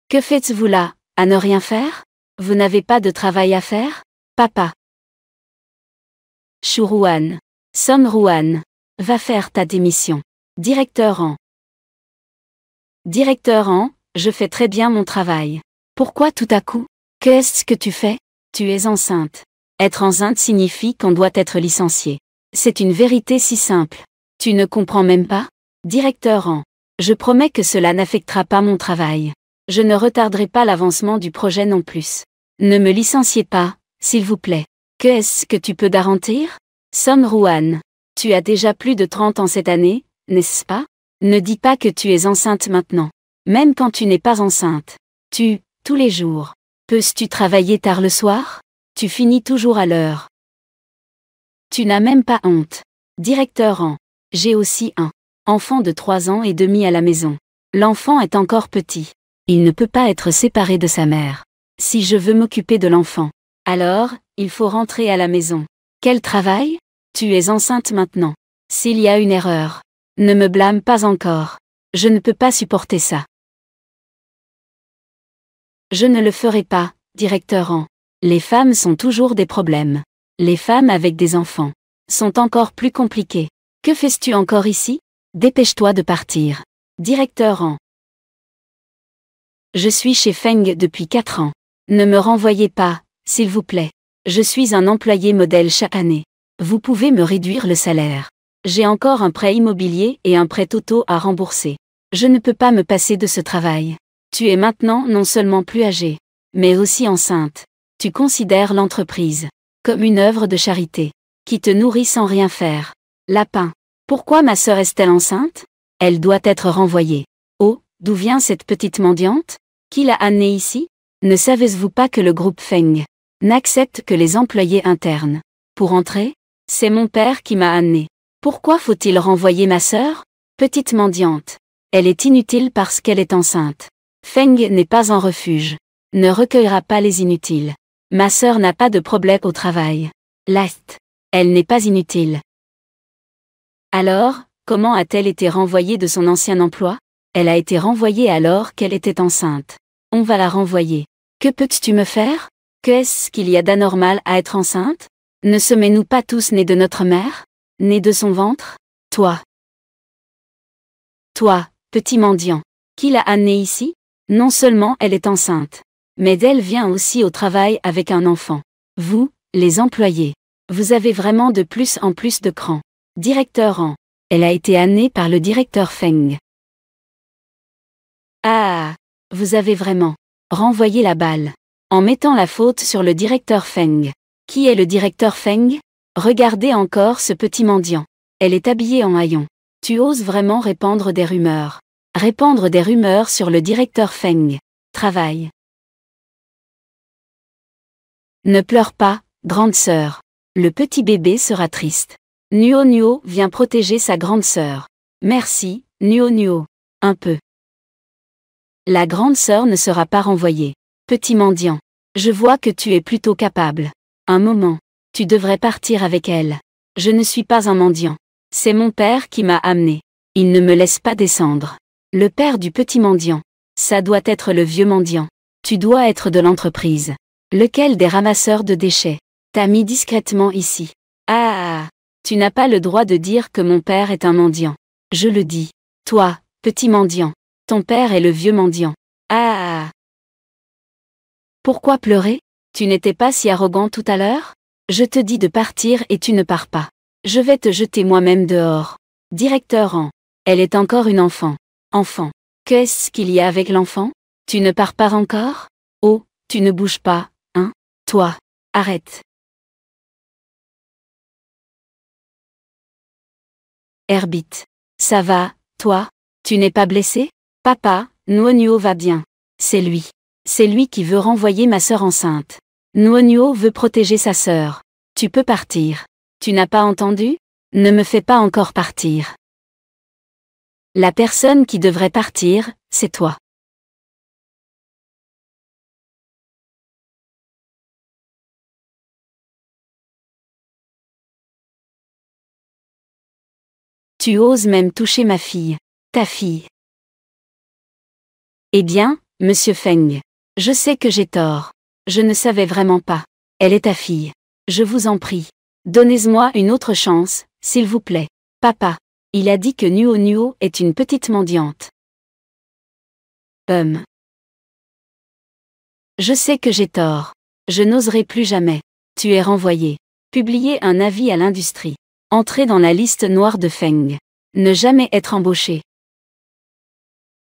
S1: Que faites-vous là, à ne rien faire? Vous n'avez pas de travail à faire? Papa. Shu Ruan. Son Ruan. Va faire ta démission. Directeur en. Je fais très bien mon travail. Pourquoi tout à coup? Qu'est-ce que tu fais? Tu es enceinte. Être enceinte signifie qu'on doit être licencié. C'est une vérité si simple. Tu ne comprends même pas? Directeur en. Je promets que cela n'affectera pas mon travail. Je ne retarderai pas l'avancement du projet non plus. Ne me licenciez pas, s'il vous plaît. Qu'est-ce que tu peux garantir? Son Ruan. Tu as déjà plus de 30 ans cette année, n'est-ce pas? Ne dis pas que tu es enceinte maintenant. Même quand tu n'es pas enceinte. Tous les jours. Peux-tu travailler tard le soir? Tu finis toujours à l'heure. Tu n'as même pas honte. Directeur en. J'ai aussi un enfant de 3 ans et demi à la maison. L'enfant est encore petit. Il ne peut pas être séparé de sa mère. Si je veux m'occuper de l'enfant, alors, il faut rentrer à la maison. Quel travail? Tu es enceinte maintenant. S'il y a une erreur, ne me blâme pas encore. Je ne peux pas supporter ça. Je ne le ferai pas, directeur en. Les femmes sont toujours des problèmes. Les femmes avec des enfants. sont encore plus compliquées. Que fais-tu encore ici? Dépêche-toi de partir. Directeur en. Je suis chez Feng depuis 4 ans. Ne me renvoyez pas, s'il vous plaît. Je suis un employé modèle chaque année. Vous pouvez me réduire le salaire. J'ai encore un prêt immobilier et un prêt auto à rembourser. Je ne peux pas me passer de ce travail. Tu es maintenant non seulement plus âgée, mais aussi enceinte. Tu considères l'entreprise comme une œuvre de charité, qui te nourrit sans rien faire. Lapin. Pourquoi ma sœur est-elle enceinte? Elle doit être renvoyée. Oh, d'où vient cette petite mendiante? Qui l'a amenée ici? Ne savez-vous pas que le groupe Feng n'accepte que les employés internes? Pour entrer? C'est mon père qui m'a amenée. Pourquoi faut-il renvoyer ma sœur? Petite mendiante. Elle est inutile parce qu'elle est enceinte. Feng n'est pas un refuge. Ne recueillera pas les inutiles. Ma sœur n'a pas de problème au travail. Last. Elle n'est pas inutile. Alors, comment a-t-elle été renvoyée de son ancien emploi? Elle a été renvoyée alors qu'elle était enceinte. On va la renvoyer. Que peux-tu me faire? Qu'est-ce qu'il y a d'anormal à être enceinte? Ne sommes-nous pas tous nés de notre mère? Nés de son ventre? Toi, petit mendiant. Qui l'a amenée ici? Non seulement elle est enceinte, mais elle vient aussi au travail avec un enfant. Vous, les employés, vous avez vraiment de plus en plus de cran. Directeur en. Elle a été amenée par le directeur Feng. Ah, vous avez vraiment renvoyé la balle, en mettant la faute sur le directeur Feng. Qui est le directeur Feng? Regardez encore ce petit mendiant. Elle est habillée en haillons. Tu oses vraiment répandre des rumeurs. Répandre des rumeurs sur le directeur Feng. Travail. Ne pleure pas, grande sœur. Le petit bébé sera triste. Nuo Nuo vient protéger sa grande sœur. Merci, Nuo Nuo. Un peu. La grande sœur ne sera pas renvoyée. Petit mendiant. Je vois que tu es plutôt capable. Un moment. Tu devrais partir avec elle. Je ne suis pas un mendiant. C'est mon père qui m'a amené. Il ne me laisse pas descendre. Le père du petit mendiant. Ça doit être le vieux mendiant. Tu dois être de l'entreprise. Lequel des ramasseurs de déchets t'a mis discrètement ici? Ah, tu n'as pas le droit de dire que mon père est un mendiant. Je le dis. Toi, petit mendiant. Ton père est le vieux mendiant. Ah. Pourquoi pleurer? Tu n'étais pas si arrogant tout à l'heure? Je te dis de partir et tu ne pars pas. Je vais te jeter moi-même dehors. Directeur en. Elle est encore une enfant. Enfant. Qu'est-ce qu'il y a avec l'enfant? Tu ne pars pas encore? Oh, tu ne bouges pas, hein? Toi. Arrête. Herbite. Ça va, toi? Tu n'es pas blessé? Papa, Nuo Nuo va bien. C'est lui. C'est lui qui veut renvoyer ma sœur enceinte. Nuo Nuo veut protéger sa sœur. Tu peux partir. Tu n'as pas entendu? Ne me fais pas encore partir. La personne qui devrait partir, c'est toi. Tu oses même toucher ma fille. Ta fille. Eh bien, monsieur Feng. Je sais que j'ai tort. Je ne savais vraiment pas. Elle est ta fille. Je vous en prie. Donnez-moi une autre chance, s'il vous plaît. Papa. Il a dit que Nuo Nuo est une petite mendiante. Je sais que j'ai tort. Je n'oserai plus jamais. Tu es renvoyé. Publier un avis à l'industrie. Entrer dans la liste noire de Feng. Ne jamais être embauché.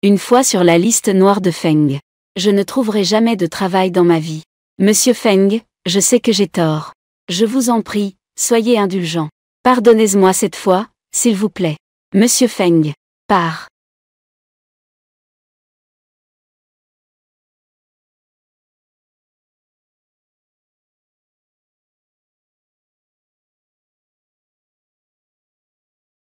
S1: Une fois sur la liste noire de Feng. Je ne trouverai jamais de travail dans ma vie. Monsieur Feng, je sais que j'ai tort. Je vous en prie, soyez indulgent. Pardonnez-moi cette fois, s'il vous plaît. Monsieur Feng, pars.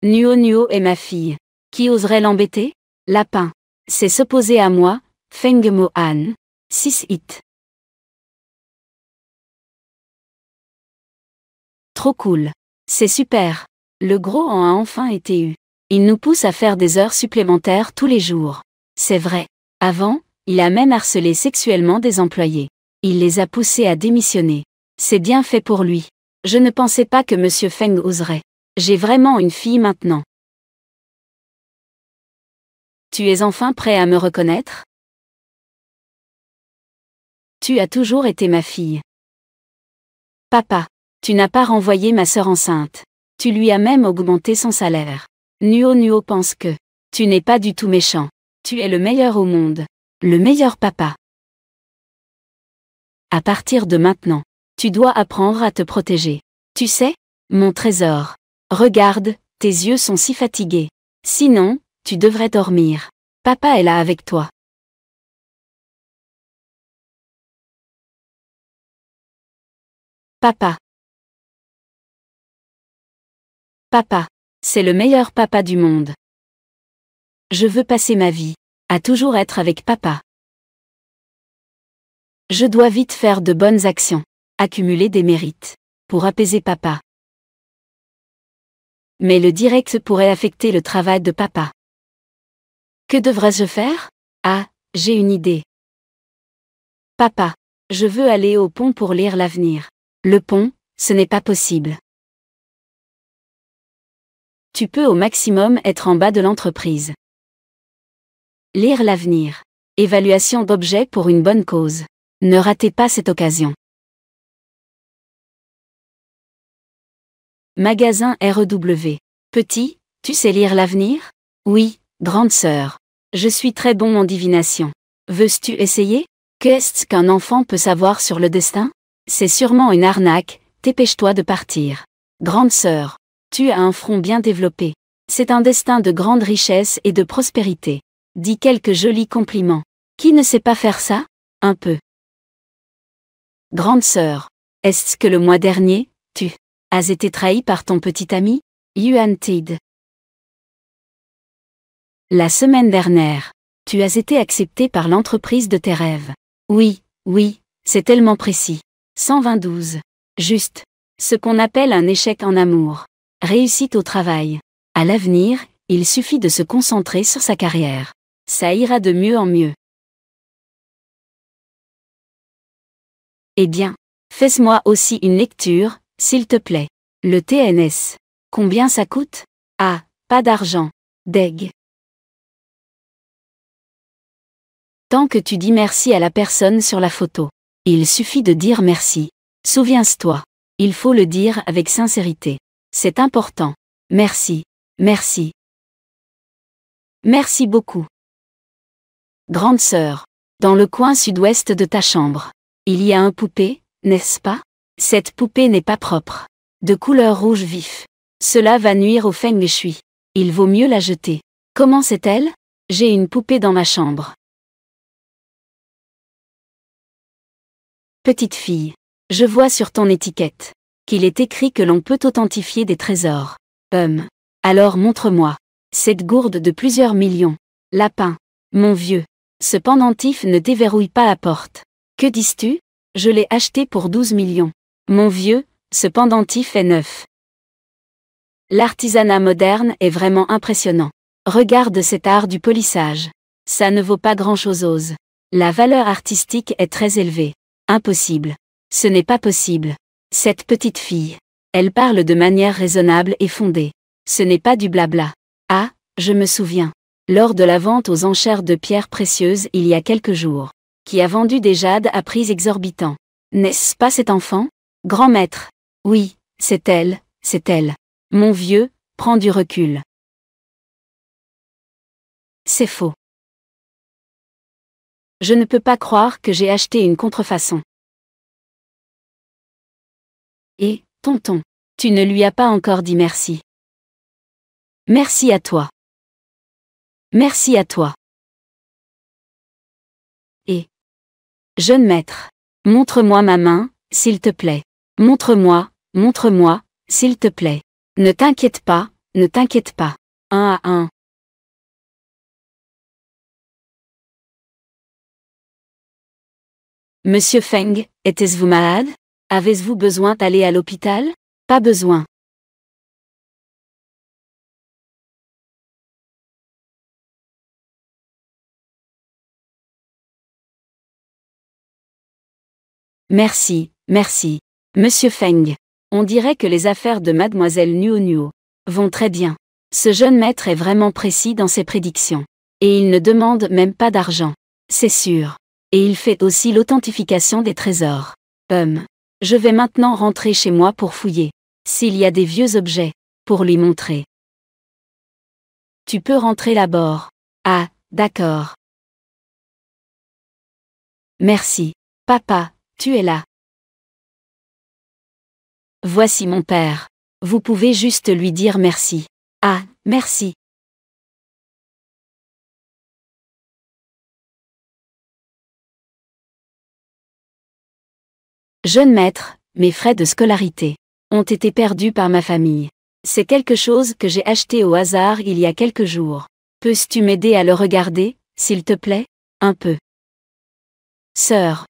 S1: Nuo Nuo est ma fille. Qui oserait l'embêter? Lapin. C'est s'opposer à moi, Feng Mo-an. 6 hits. Trop cool. C'est super. Le gros en a enfin été eu. Il nous pousse à faire des heures supplémentaires tous les jours. C'est vrai. Avant, il a même harcelé sexuellement des employés. Il les a poussés à démissionner. C'est bien fait pour lui. Je ne pensais pas que Monsieur Feng oserait. J'ai vraiment une fille maintenant. Tu es enfin prêt à me reconnaître? Tu as toujours été ma fille. Papa, tu n'as pas renvoyé ma sœur enceinte. Tu lui as même augmenté son salaire. Nuo pense que tu n'es pas du tout méchant. Tu es le meilleur au monde. Le meilleur papa. À partir de maintenant, tu dois apprendre à te protéger. Tu sais, mon trésor. Regarde, tes yeux sont si fatigués. Sinon, tu devrais dormir. Papa est là avec toi. Papa. Papa. C'est le meilleur papa du monde. Je veux passer ma vie à toujours être avec papa. Je dois vite faire de bonnes actions, accumuler des mérites, pour apaiser papa. Mais le direct pourrait affecter le travail de papa. Que devrais-je faire? Ah, j'ai une idée. Papa, je veux aller au pont pour lire l'avenir. Le pont, ce n'est pas possible. Tu peux au maximum être en bas de l'entreprise. Lire l'avenir. Évaluation d'objets pour une bonne cause. Ne ratez pas cette occasion. Magasin REW. Petit, tu sais lire l'avenir? Oui, grande sœur. Je suis très bon en divination. Veux-tu essayer? Qu'est-ce qu'un enfant peut savoir sur le destin? C'est sûrement une arnaque, dépêche-toi de partir. Grande sœur, tu as un front bien développé. C'est un destin de grande richesse et de prospérité. Dis quelques jolis compliments. Qui ne sait pas faire ça? Un peu. Grande sœur, est-ce que le mois dernier, tu as été trahie par ton petit ami, Yuan Tid? La semaine dernière, tu as été acceptée par l'entreprise de tes rêves. Oui, c'est tellement précis. 122. Juste. Ce qu'on appelle un échec en amour. Réussite au travail. À l'avenir, il suffit de se concentrer sur sa carrière. Ça ira de mieux en mieux. Eh bien, fais-moi aussi une lecture, s'il te plaît. Le TNS. Combien ça coûte? Ah, pas d'argent. Deg. Tant que tu dis merci à la personne sur la photo. Il suffit de dire merci. Souviens-toi. Il faut le dire avec sincérité. C'est important. Merci. Merci. Merci beaucoup. Grande sœur. Dans le coin sud-ouest de ta chambre. Il y a un poupée, n'est-ce pas? Cette poupée n'est pas propre. De couleur rouge vif. Cela va nuire au feng shui. Il vaut mieux la jeter. Comment c'est-elle? J'ai une poupée dans ma chambre. Petite fille. Je vois sur ton étiquette qu'il est écrit que l'on peut authentifier des trésors. Alors montre-moi. Cette gourde de plusieurs millions. Lapin. Mon vieux. Ce pendentif ne déverrouille pas la porte. Que dis-tu? Je l'ai acheté pour 12 millions. Mon vieux, ce pendentif est neuf. L'artisanat moderne est vraiment impressionnant. Regarde cet art du polissage. Ça ne vaut pas grand-chose. La valeur artistique est très élevée. Impossible. Ce n'est pas possible. Cette petite fille. Elle parle de manière raisonnable et fondée. Ce n'est pas du blabla. Ah, je me souviens. Lors de la vente aux enchères de pierres précieuses il y a quelques jours. Qui a vendu des jades à prix exorbitants. N'est-ce pas cet enfant? Grand maître. Oui, c'est elle, c'est elle. Mon vieux, prends du recul. C'est faux. Je ne peux pas croire que j'ai acheté une contrefaçon. Et, tonton, tu ne lui as pas encore dit merci. Merci à toi. Merci à toi. Et, jeune maître, montre-moi ma main, s'il te plaît. Montre-moi, s'il te plaît. Ne t'inquiète pas, ne t'inquiète pas. 1 à 1. Monsieur Feng, êtes-vous malade? Avez-vous besoin d'aller à l'hôpital? Pas besoin. Merci, Monsieur Feng. On dirait que les affaires de mademoiselle Nuo Nuo vont très bien. Ce jeune maître est vraiment précis dans ses prédictions. Et il ne demande même pas d'argent. C'est sûr. Et il fait aussi l'authentification des trésors. Je vais maintenant rentrer chez moi pour fouiller. S'il y a des vieux objets, pour lui montrer. Tu peux rentrer là-bas. Ah, d'accord. Merci. Papa, tu es là. Voici mon père. Vous pouvez juste lui dire merci. Ah, merci. Jeune maître, mes frais de scolarité ont été perdus par ma famille. C'est quelque chose que j'ai acheté au hasard il y a quelques jours. Peux-tu m'aider à le regarder, s'il te plaît? Un peu. Sœur.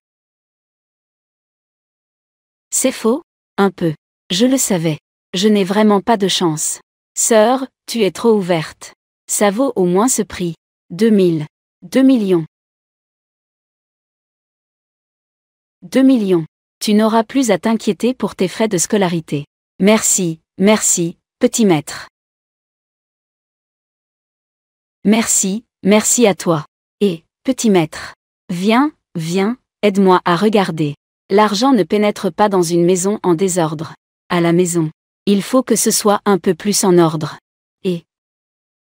S1: C'est faux? Un peu. Je le savais. Je n'ai vraiment pas de chance. Sœur, tu es trop ouverte. Ça vaut au moins ce prix. 2000. 2 millions. 2 millions. Tu n'auras plus à t'inquiéter pour tes frais de scolarité. Merci, merci, petit maître. Merci, merci à toi. Et, petit maître. Viens, viens, aide-moi à regarder. L'argent ne pénètre pas dans une maison en désordre. À la maison, il faut que ce soit un peu plus en ordre. Et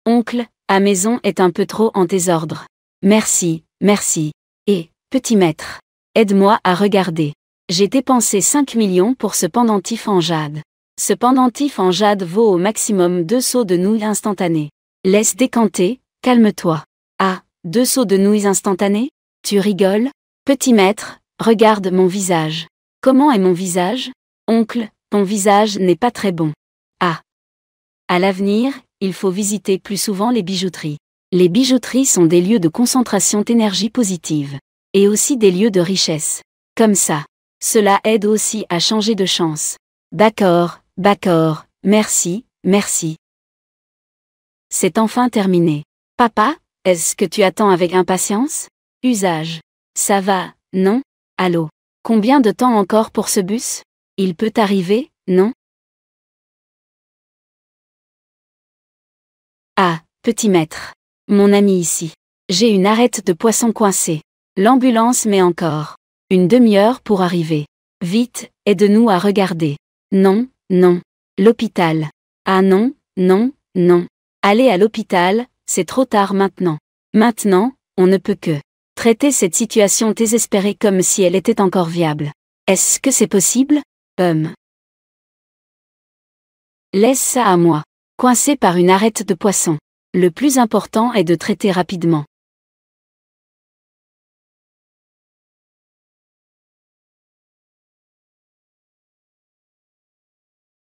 S1: oncle, à maison est un peu trop en désordre. Merci, merci. Et, petit maître, aide-moi à regarder. J'ai dépensé 5 millions pour ce pendentif en jade. Ce pendentif en jade vaut au maximum 2 seaux de nouilles instantanées. Laisse décanter, calme-toi. Ah, 2 seaux de nouilles instantanées? Tu rigoles? Petit maître, regarde mon visage. Comment est mon visage? Oncle, ton visage n'est pas très bon. Ah. À l'avenir, il faut visiter plus souvent les bijouteries. Les bijouteries sont des lieux de concentration d'énergie positive. Et aussi des lieux de richesse. Comme ça. Cela aide aussi à changer de chance. D'accord, d'accord, merci, merci. C'est enfin terminé. Papa, est-ce que tu attends avec impatience? Usage. Ça va, non? Allô? Combien de temps encore pour ce bus? Il peut arriver, non? Ah, petit maître. Mon ami ici. J'ai une arête de poisson coincée. L'ambulance met encore une demi-heure pour arriver. Vite, aide-nous à regarder. Non, non. L'hôpital. Ah non, non, non. Allez à l'hôpital, c'est trop tard maintenant. Maintenant, on ne peut que traiter cette situation désespérée comme si elle était encore viable. Est-ce que c'est possible? Laisse ça à moi. Coincé par une arête de poisson. Le plus important est de traiter rapidement.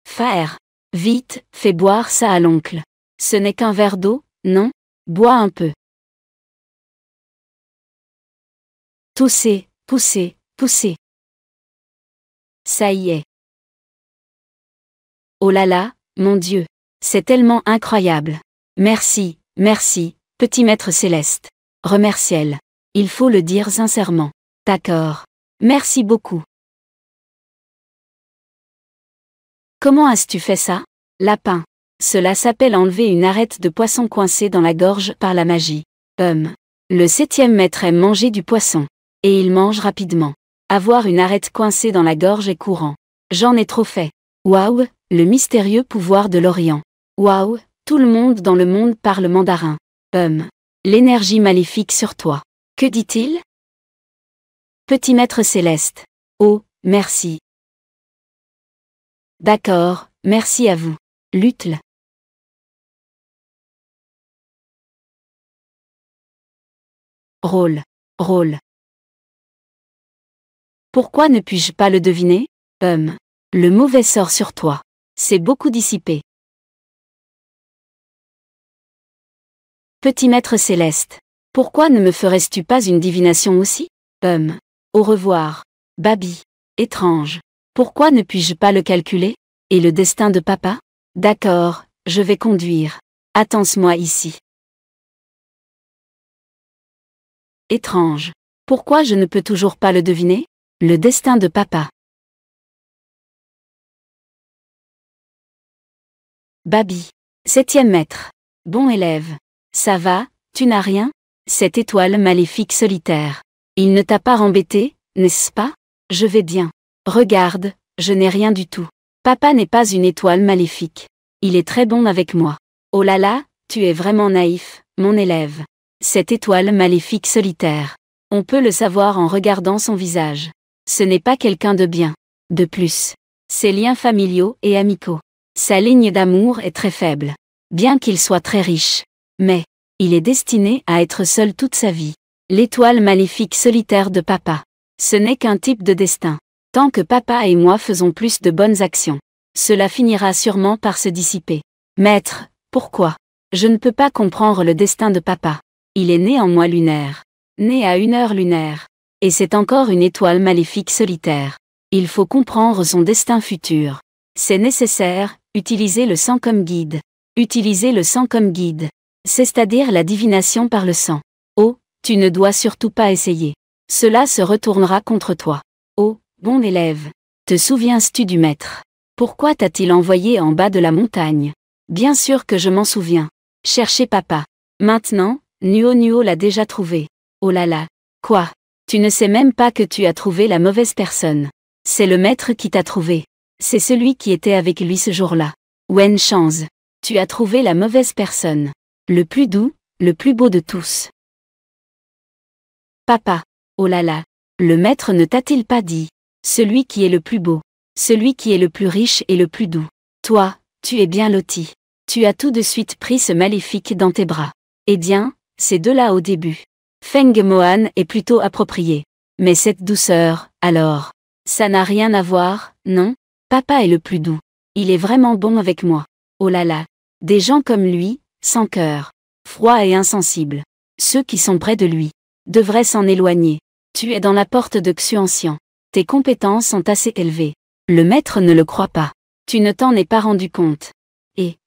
S1: Faire. Vite, fais boire ça à l'oncle. Ce n'est qu'un verre d'eau, non? Bois un peu. Toussez, poussez, poussez. Ça y est. Oh là là, mon Dieu. C'est tellement incroyable. Merci, merci, petit maître céleste. Remerciel. Il faut le dire sincèrement. D'accord. Merci beaucoup. Comment as-tu fait ça? Lapin. Cela s'appelle enlever une arête de poisson coincée dans la gorge par la magie. Le 7e maître aime manger du poisson. Et il mange rapidement. Avoir une arête coincée dans la gorge est courant. J'en ai trop fait. Waouh, le mystérieux pouvoir de l'Orient. Waouh, tout le monde dans le monde parle mandarin. L'énergie maléfique sur toi. Que dit-il? Petit maître céleste. Oh, merci. D'accord, merci à vous. Lutle. Rôle. Rôle. Pourquoi ne puis-je pas le deviner? Le mauvais sort sur toi. C'est beaucoup dissipé. Petit maître céleste. Pourquoi ne me ferais-tu pas une divination aussi? Au revoir. Babi. Étrange. Pourquoi ne puis-je pas le calculer? Et le destin de papa? D'accord, je vais conduire. Attends-moi ici. Étrange. Pourquoi je ne peux toujours pas le deviner? Le destin de papa. Babi. 7e maître. Bon élève. Ça va, tu n'as rien? Cette étoile maléfique solitaire. Il ne t'a pas embêté, n'est-ce pas? Je vais bien. Regarde, je n'ai rien du tout. Papa n'est pas une étoile maléfique. Il est très bon avec moi. Oh là là, tu es vraiment naïf, mon élève. Cette étoile maléfique solitaire. On peut le savoir en regardant son visage. Ce n'est pas quelqu'un de bien. De plus, ses liens familiaux et amicaux. Sa ligne d'amour est très faible. Bien qu'il soit très riche. Mais, il est destiné à être seul toute sa vie. L'étoile maléfique solitaire de papa. Ce n'est qu'un type de destin. Tant que papa et moi faisons plus de bonnes actions, cela finira sûrement par se dissiper. Maître, pourquoi? Je ne peux pas comprendre le destin de papa. Il est né en mois lunaire. Né à 1 heure lunaire. Et c'est encore une étoile maléfique solitaire. Il faut comprendre son destin futur. C'est nécessaire, utiliser le sang comme guide. Utiliser le sang comme guide. C'est-à-dire la divination par le sang. Oh, tu ne dois surtout pas essayer. Cela se retournera contre toi. Oh, bon élève. Te souviens-tu du maître? Pourquoi t'a-t-il envoyé en bas de la montagne? Bien sûr que je m'en souviens. Cherchez papa. Maintenant, Nuo l'a déjà trouvé. Oh là là. Quoi? Tu ne sais même pas que tu as trouvé la mauvaise personne. C'est le maître qui t'a trouvé. C'est celui qui était avec lui ce jour-là. Wen Chang's. Tu as trouvé la mauvaise personne. Le plus doux, le plus beau de tous. Papa. Oh là là. Le maître ne t'a-t-il pas dit? Celui qui est le plus beau. Celui qui est le plus riche et le plus doux. Toi, tu es bien loti. Tu as tout de suite pris ce maléfique dans tes bras. Eh bien, c'est de là au début. Feng Mohan est plutôt approprié. Mais cette douceur, alors, ça n'a rien à voir, non? Papa est le plus doux. Il est vraiment bon avec moi. Oh là là. Des gens comme lui, sans cœur, froids et insensibles. Ceux qui sont près de lui devraient s'en éloigner. Tu es dans la porte de Xuanxian. Tes compétences sont assez élevées. Le maître ne le croit pas. Tu ne t'en es pas rendu compte. Et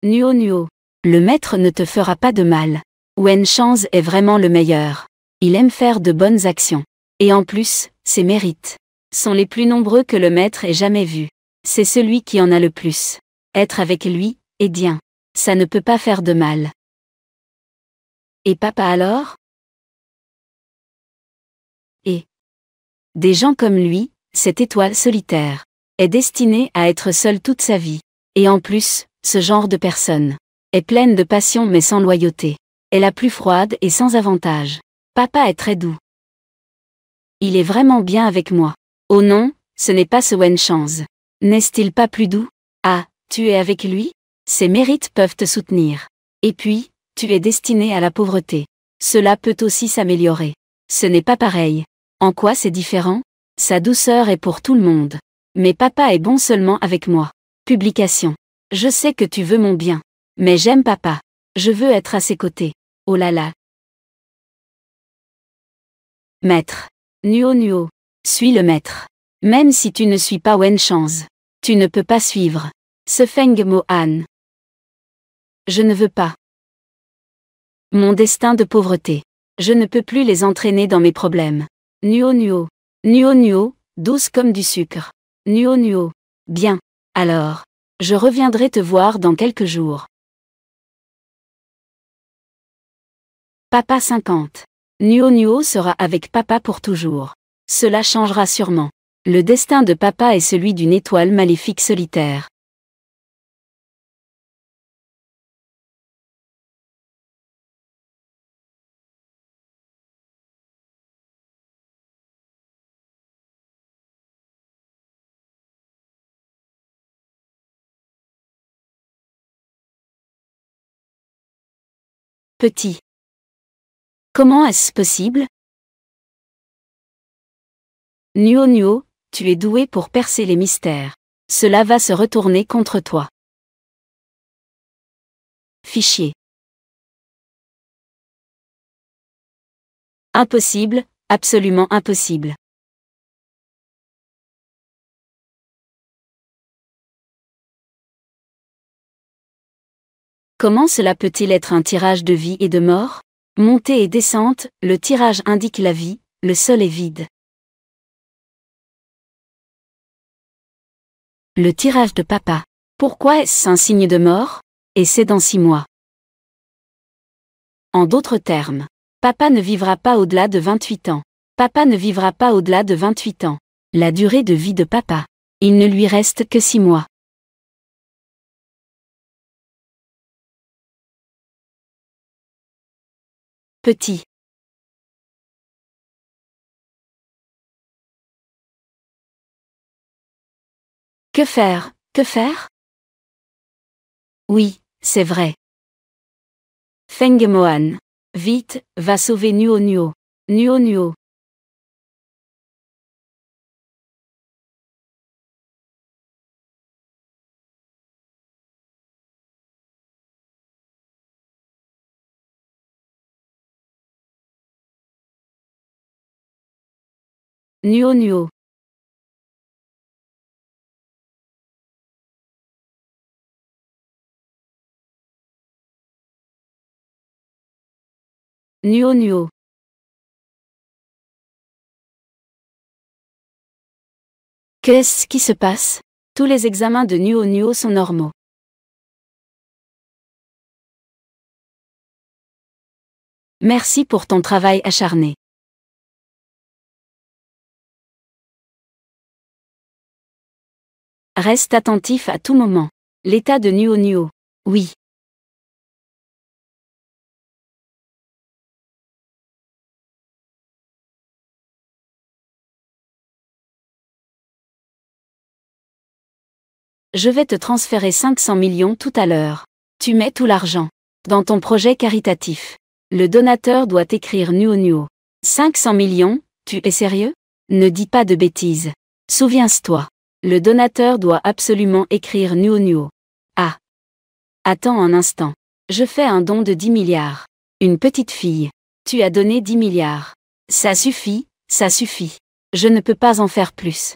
S1: Nuo, le maître ne te fera pas de mal. Wen Chang's est vraiment le meilleur. Il aime faire de bonnes actions. Et en plus, ses mérites sont les plus nombreux que le maître ait jamais vus. C'est celui qui en a le plus. Être avec lui, eh bien, ça ne peut pas faire de mal. Et papa alors? Et des gens comme lui, cette étoile solitaire, est destinée à être seule toute sa vie. Et en plus, ce genre de personne est pleine de passion mais sans loyauté. Est la plus froide et sans avantage. Papa est très doux. Il est vraiment bien avec moi. Oh non, ce n'est pas ce Wen Chang's. N'est-il pas plus doux? Ah, tu es avec lui? Ses mérites peuvent te soutenir. Et puis, tu es destiné à la pauvreté. Cela peut aussi s'améliorer. Ce n'est pas pareil. En quoi c'est différent? Sa douceur est pour tout le monde. Mais papa est bon seulement avec moi. Publication. Je sais que tu veux mon bien. Mais j'aime papa. Je veux être à ses côtés. Oh là là. Maître. Nuo. Suis le maître. Même si tu ne suis pas Wen Chang's. Tu ne peux pas suivre. Ce Feng Mohan. Je ne veux pas. Mon destin de pauvreté. Je ne peux plus les entraîner dans mes problèmes. Nuo. Douce comme du sucre. Nuo. Bien. Alors. Je reviendrai te voir dans quelques jours. Papa 50. Nuo sera avec papa pour toujours. Cela changera sûrement. Le destin de papa est celui d'une étoile maléfique solitaire. Petit. Comment est-ce possible? Nuo, tu es doué pour percer les mystères. Cela va se retourner contre toi. Fichier. Impossible, absolument impossible. Comment cela peut-il être un tirage de vie et de mort? Montée et descente, le tirage indique la vie, le sol est vide. Le tirage de papa. Pourquoi est-ce un signe de mort? Et c'est dans 6 mois. En d'autres termes, papa ne vivra pas au-delà de 28 ans. Papa ne vivra pas au-delà de 28 ans. La durée de vie de papa. Il ne lui reste que 6 mois. Petit. Que faire? Que faire? Oui, c'est vrai. Feng Mohan. Vite, va sauver Nuo Nuo. Nuo Nuo. Nuo Nuo. Nuo Nuo. Qu'est-ce qui se passe? Tous les examens de Nuo Nuo sont normaux. Merci pour ton travail acharné. Reste attentif à tout moment. L'état de Nuo Nuo. Oui. Je vais te transférer 500 millions tout à l'heure. Tu mets tout l'argent dans ton projet caritatif. Le donateur doit écrire Nuo Nuo. 500 millions, tu es sérieux? Ne dis pas de bêtises. Souviens-toi. Le donateur doit absolument écrire Nuo Nuo. Ah. Attends un instant. Je fais un don de 10 milliards. Une petite fille. Tu as donné 10 milliards. Ça suffit, ça suffit. Je ne peux pas en faire plus.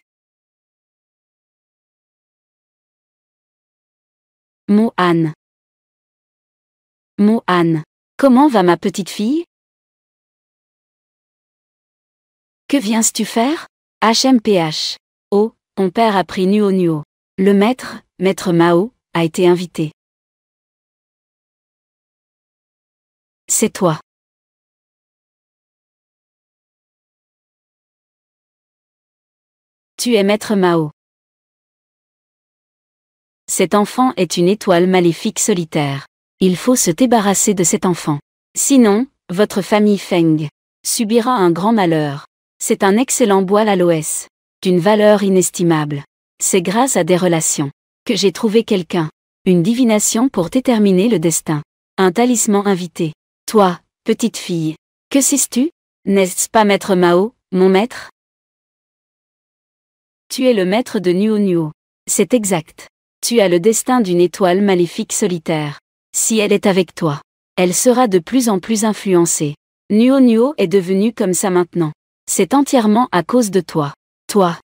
S1: Mohan. Mohan. Comment va ma petite fille? Que viens-tu faire? HMPH. Oh, ton père a pris Nuo Nuo. Le maître Mao, a été invité. C'est toi. Tu es maître Mao. Cet enfant est une étoile maléfique solitaire. Il faut se débarrasser de cet enfant. Sinon, votre famille Feng subira un grand malheur. C'est un excellent bois l'aloès, d'une valeur inestimable. C'est grâce à des relations que j'ai trouvé quelqu'un. Une divination pour déterminer le destin. Un talisman invité. Toi, petite fille, que sais-tu? N'est-ce pas maître Mao, mon maître? Tu es le maître de Nuo Nuo. C'est exact. Tu as le destin d'une étoile maléfique solitaire. Si elle est avec toi, elle sera de plus en plus influencée. Nuo Nuo est devenu comme ça maintenant. C'est entièrement à cause de toi. Toi.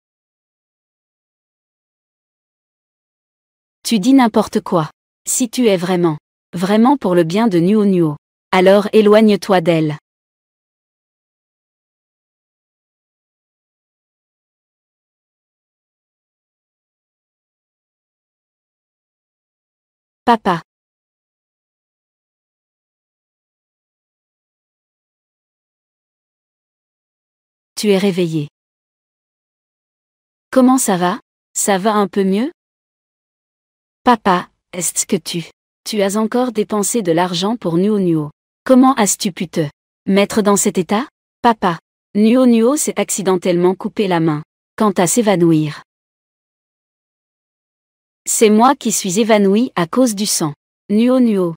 S1: Tu dis n'importe quoi. Si tu es vraiment pour le bien de Nuo Nuo, alors éloigne-toi d'elle. Papa. Tu es réveillé. Comment ça va? Ça va un peu mieux? Papa, est-ce que tu as encore dépensé de l'argent pour Nuo Nuo? Comment as-tu pu te mettre dans cet état? Papa. Nuo Nuo s'est accidentellement coupé la main. Quant à s'évanouir. C'est moi qui suis évanoui à cause du sang. Nuo Nuo.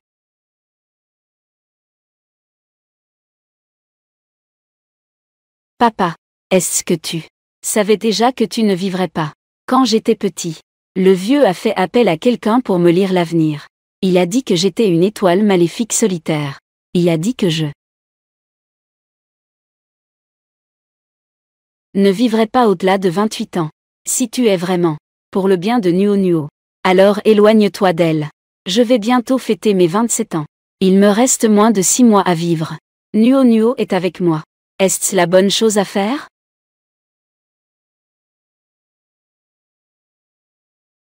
S1: Papa. Est-ce que tu savais déjà que tu ne vivrais pas? Quand j'étais petit, le vieux a fait appel à quelqu'un pour me lire l'avenir. Il a dit que j'étais une étoile maléfique solitaire. Il a dit que je ne vivrai pas au-delà de 28 ans. Si tu es vraiment pour le bien de Nuo Nuo, alors éloigne-toi d'elle. Je vais bientôt fêter mes 27 ans. Il me reste moins de 6 mois à vivre. Nuo Nuo est avec moi. Est-ce la bonne chose à faire?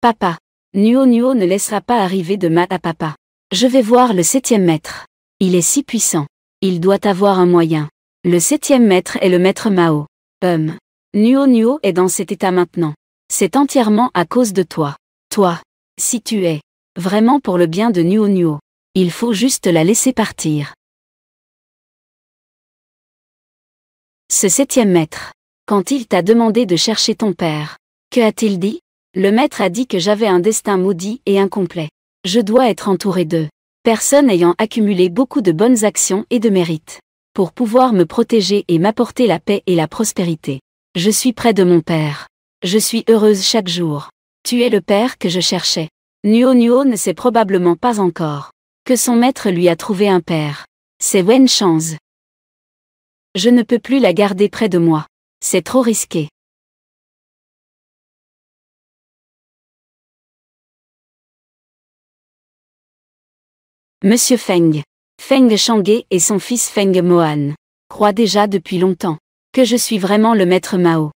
S1: Papa. Nuo Nuo ne laissera pas arriver de mal à papa. Je vais voir le 7e maître. Il est si puissant. Il doit avoir un moyen. Le 7e maître est le maître Mao. Nuo Nuo est dans cet état maintenant. C'est entièrement à cause de toi. Toi. Si tu es vraiment pour le bien de Nuo Nuo, il faut juste la laisser partir. Ce 7e maître. Quand il t'a demandé de chercher ton père, que a-t-il dit? Le maître a dit que j'avais un destin maudit et incomplet. Je dois être entouré de personnes ayant accumulé beaucoup de bonnes actions et de mérites, pour pouvoir me protéger et m'apporter la paix et la prospérité. Je suis près de mon père. Je suis heureuse chaque jour. Tu es le père que je cherchais. Nuo Nuo ne sait probablement pas encore que son maître lui a trouvé un père. C'est Wen Chang's. Je ne peux plus la garder près de moi. C'est trop risqué. Monsieur Feng. Feng Chang'e et son fils Feng Mohan croient déjà depuis longtemps que je suis vraiment le maître Mao.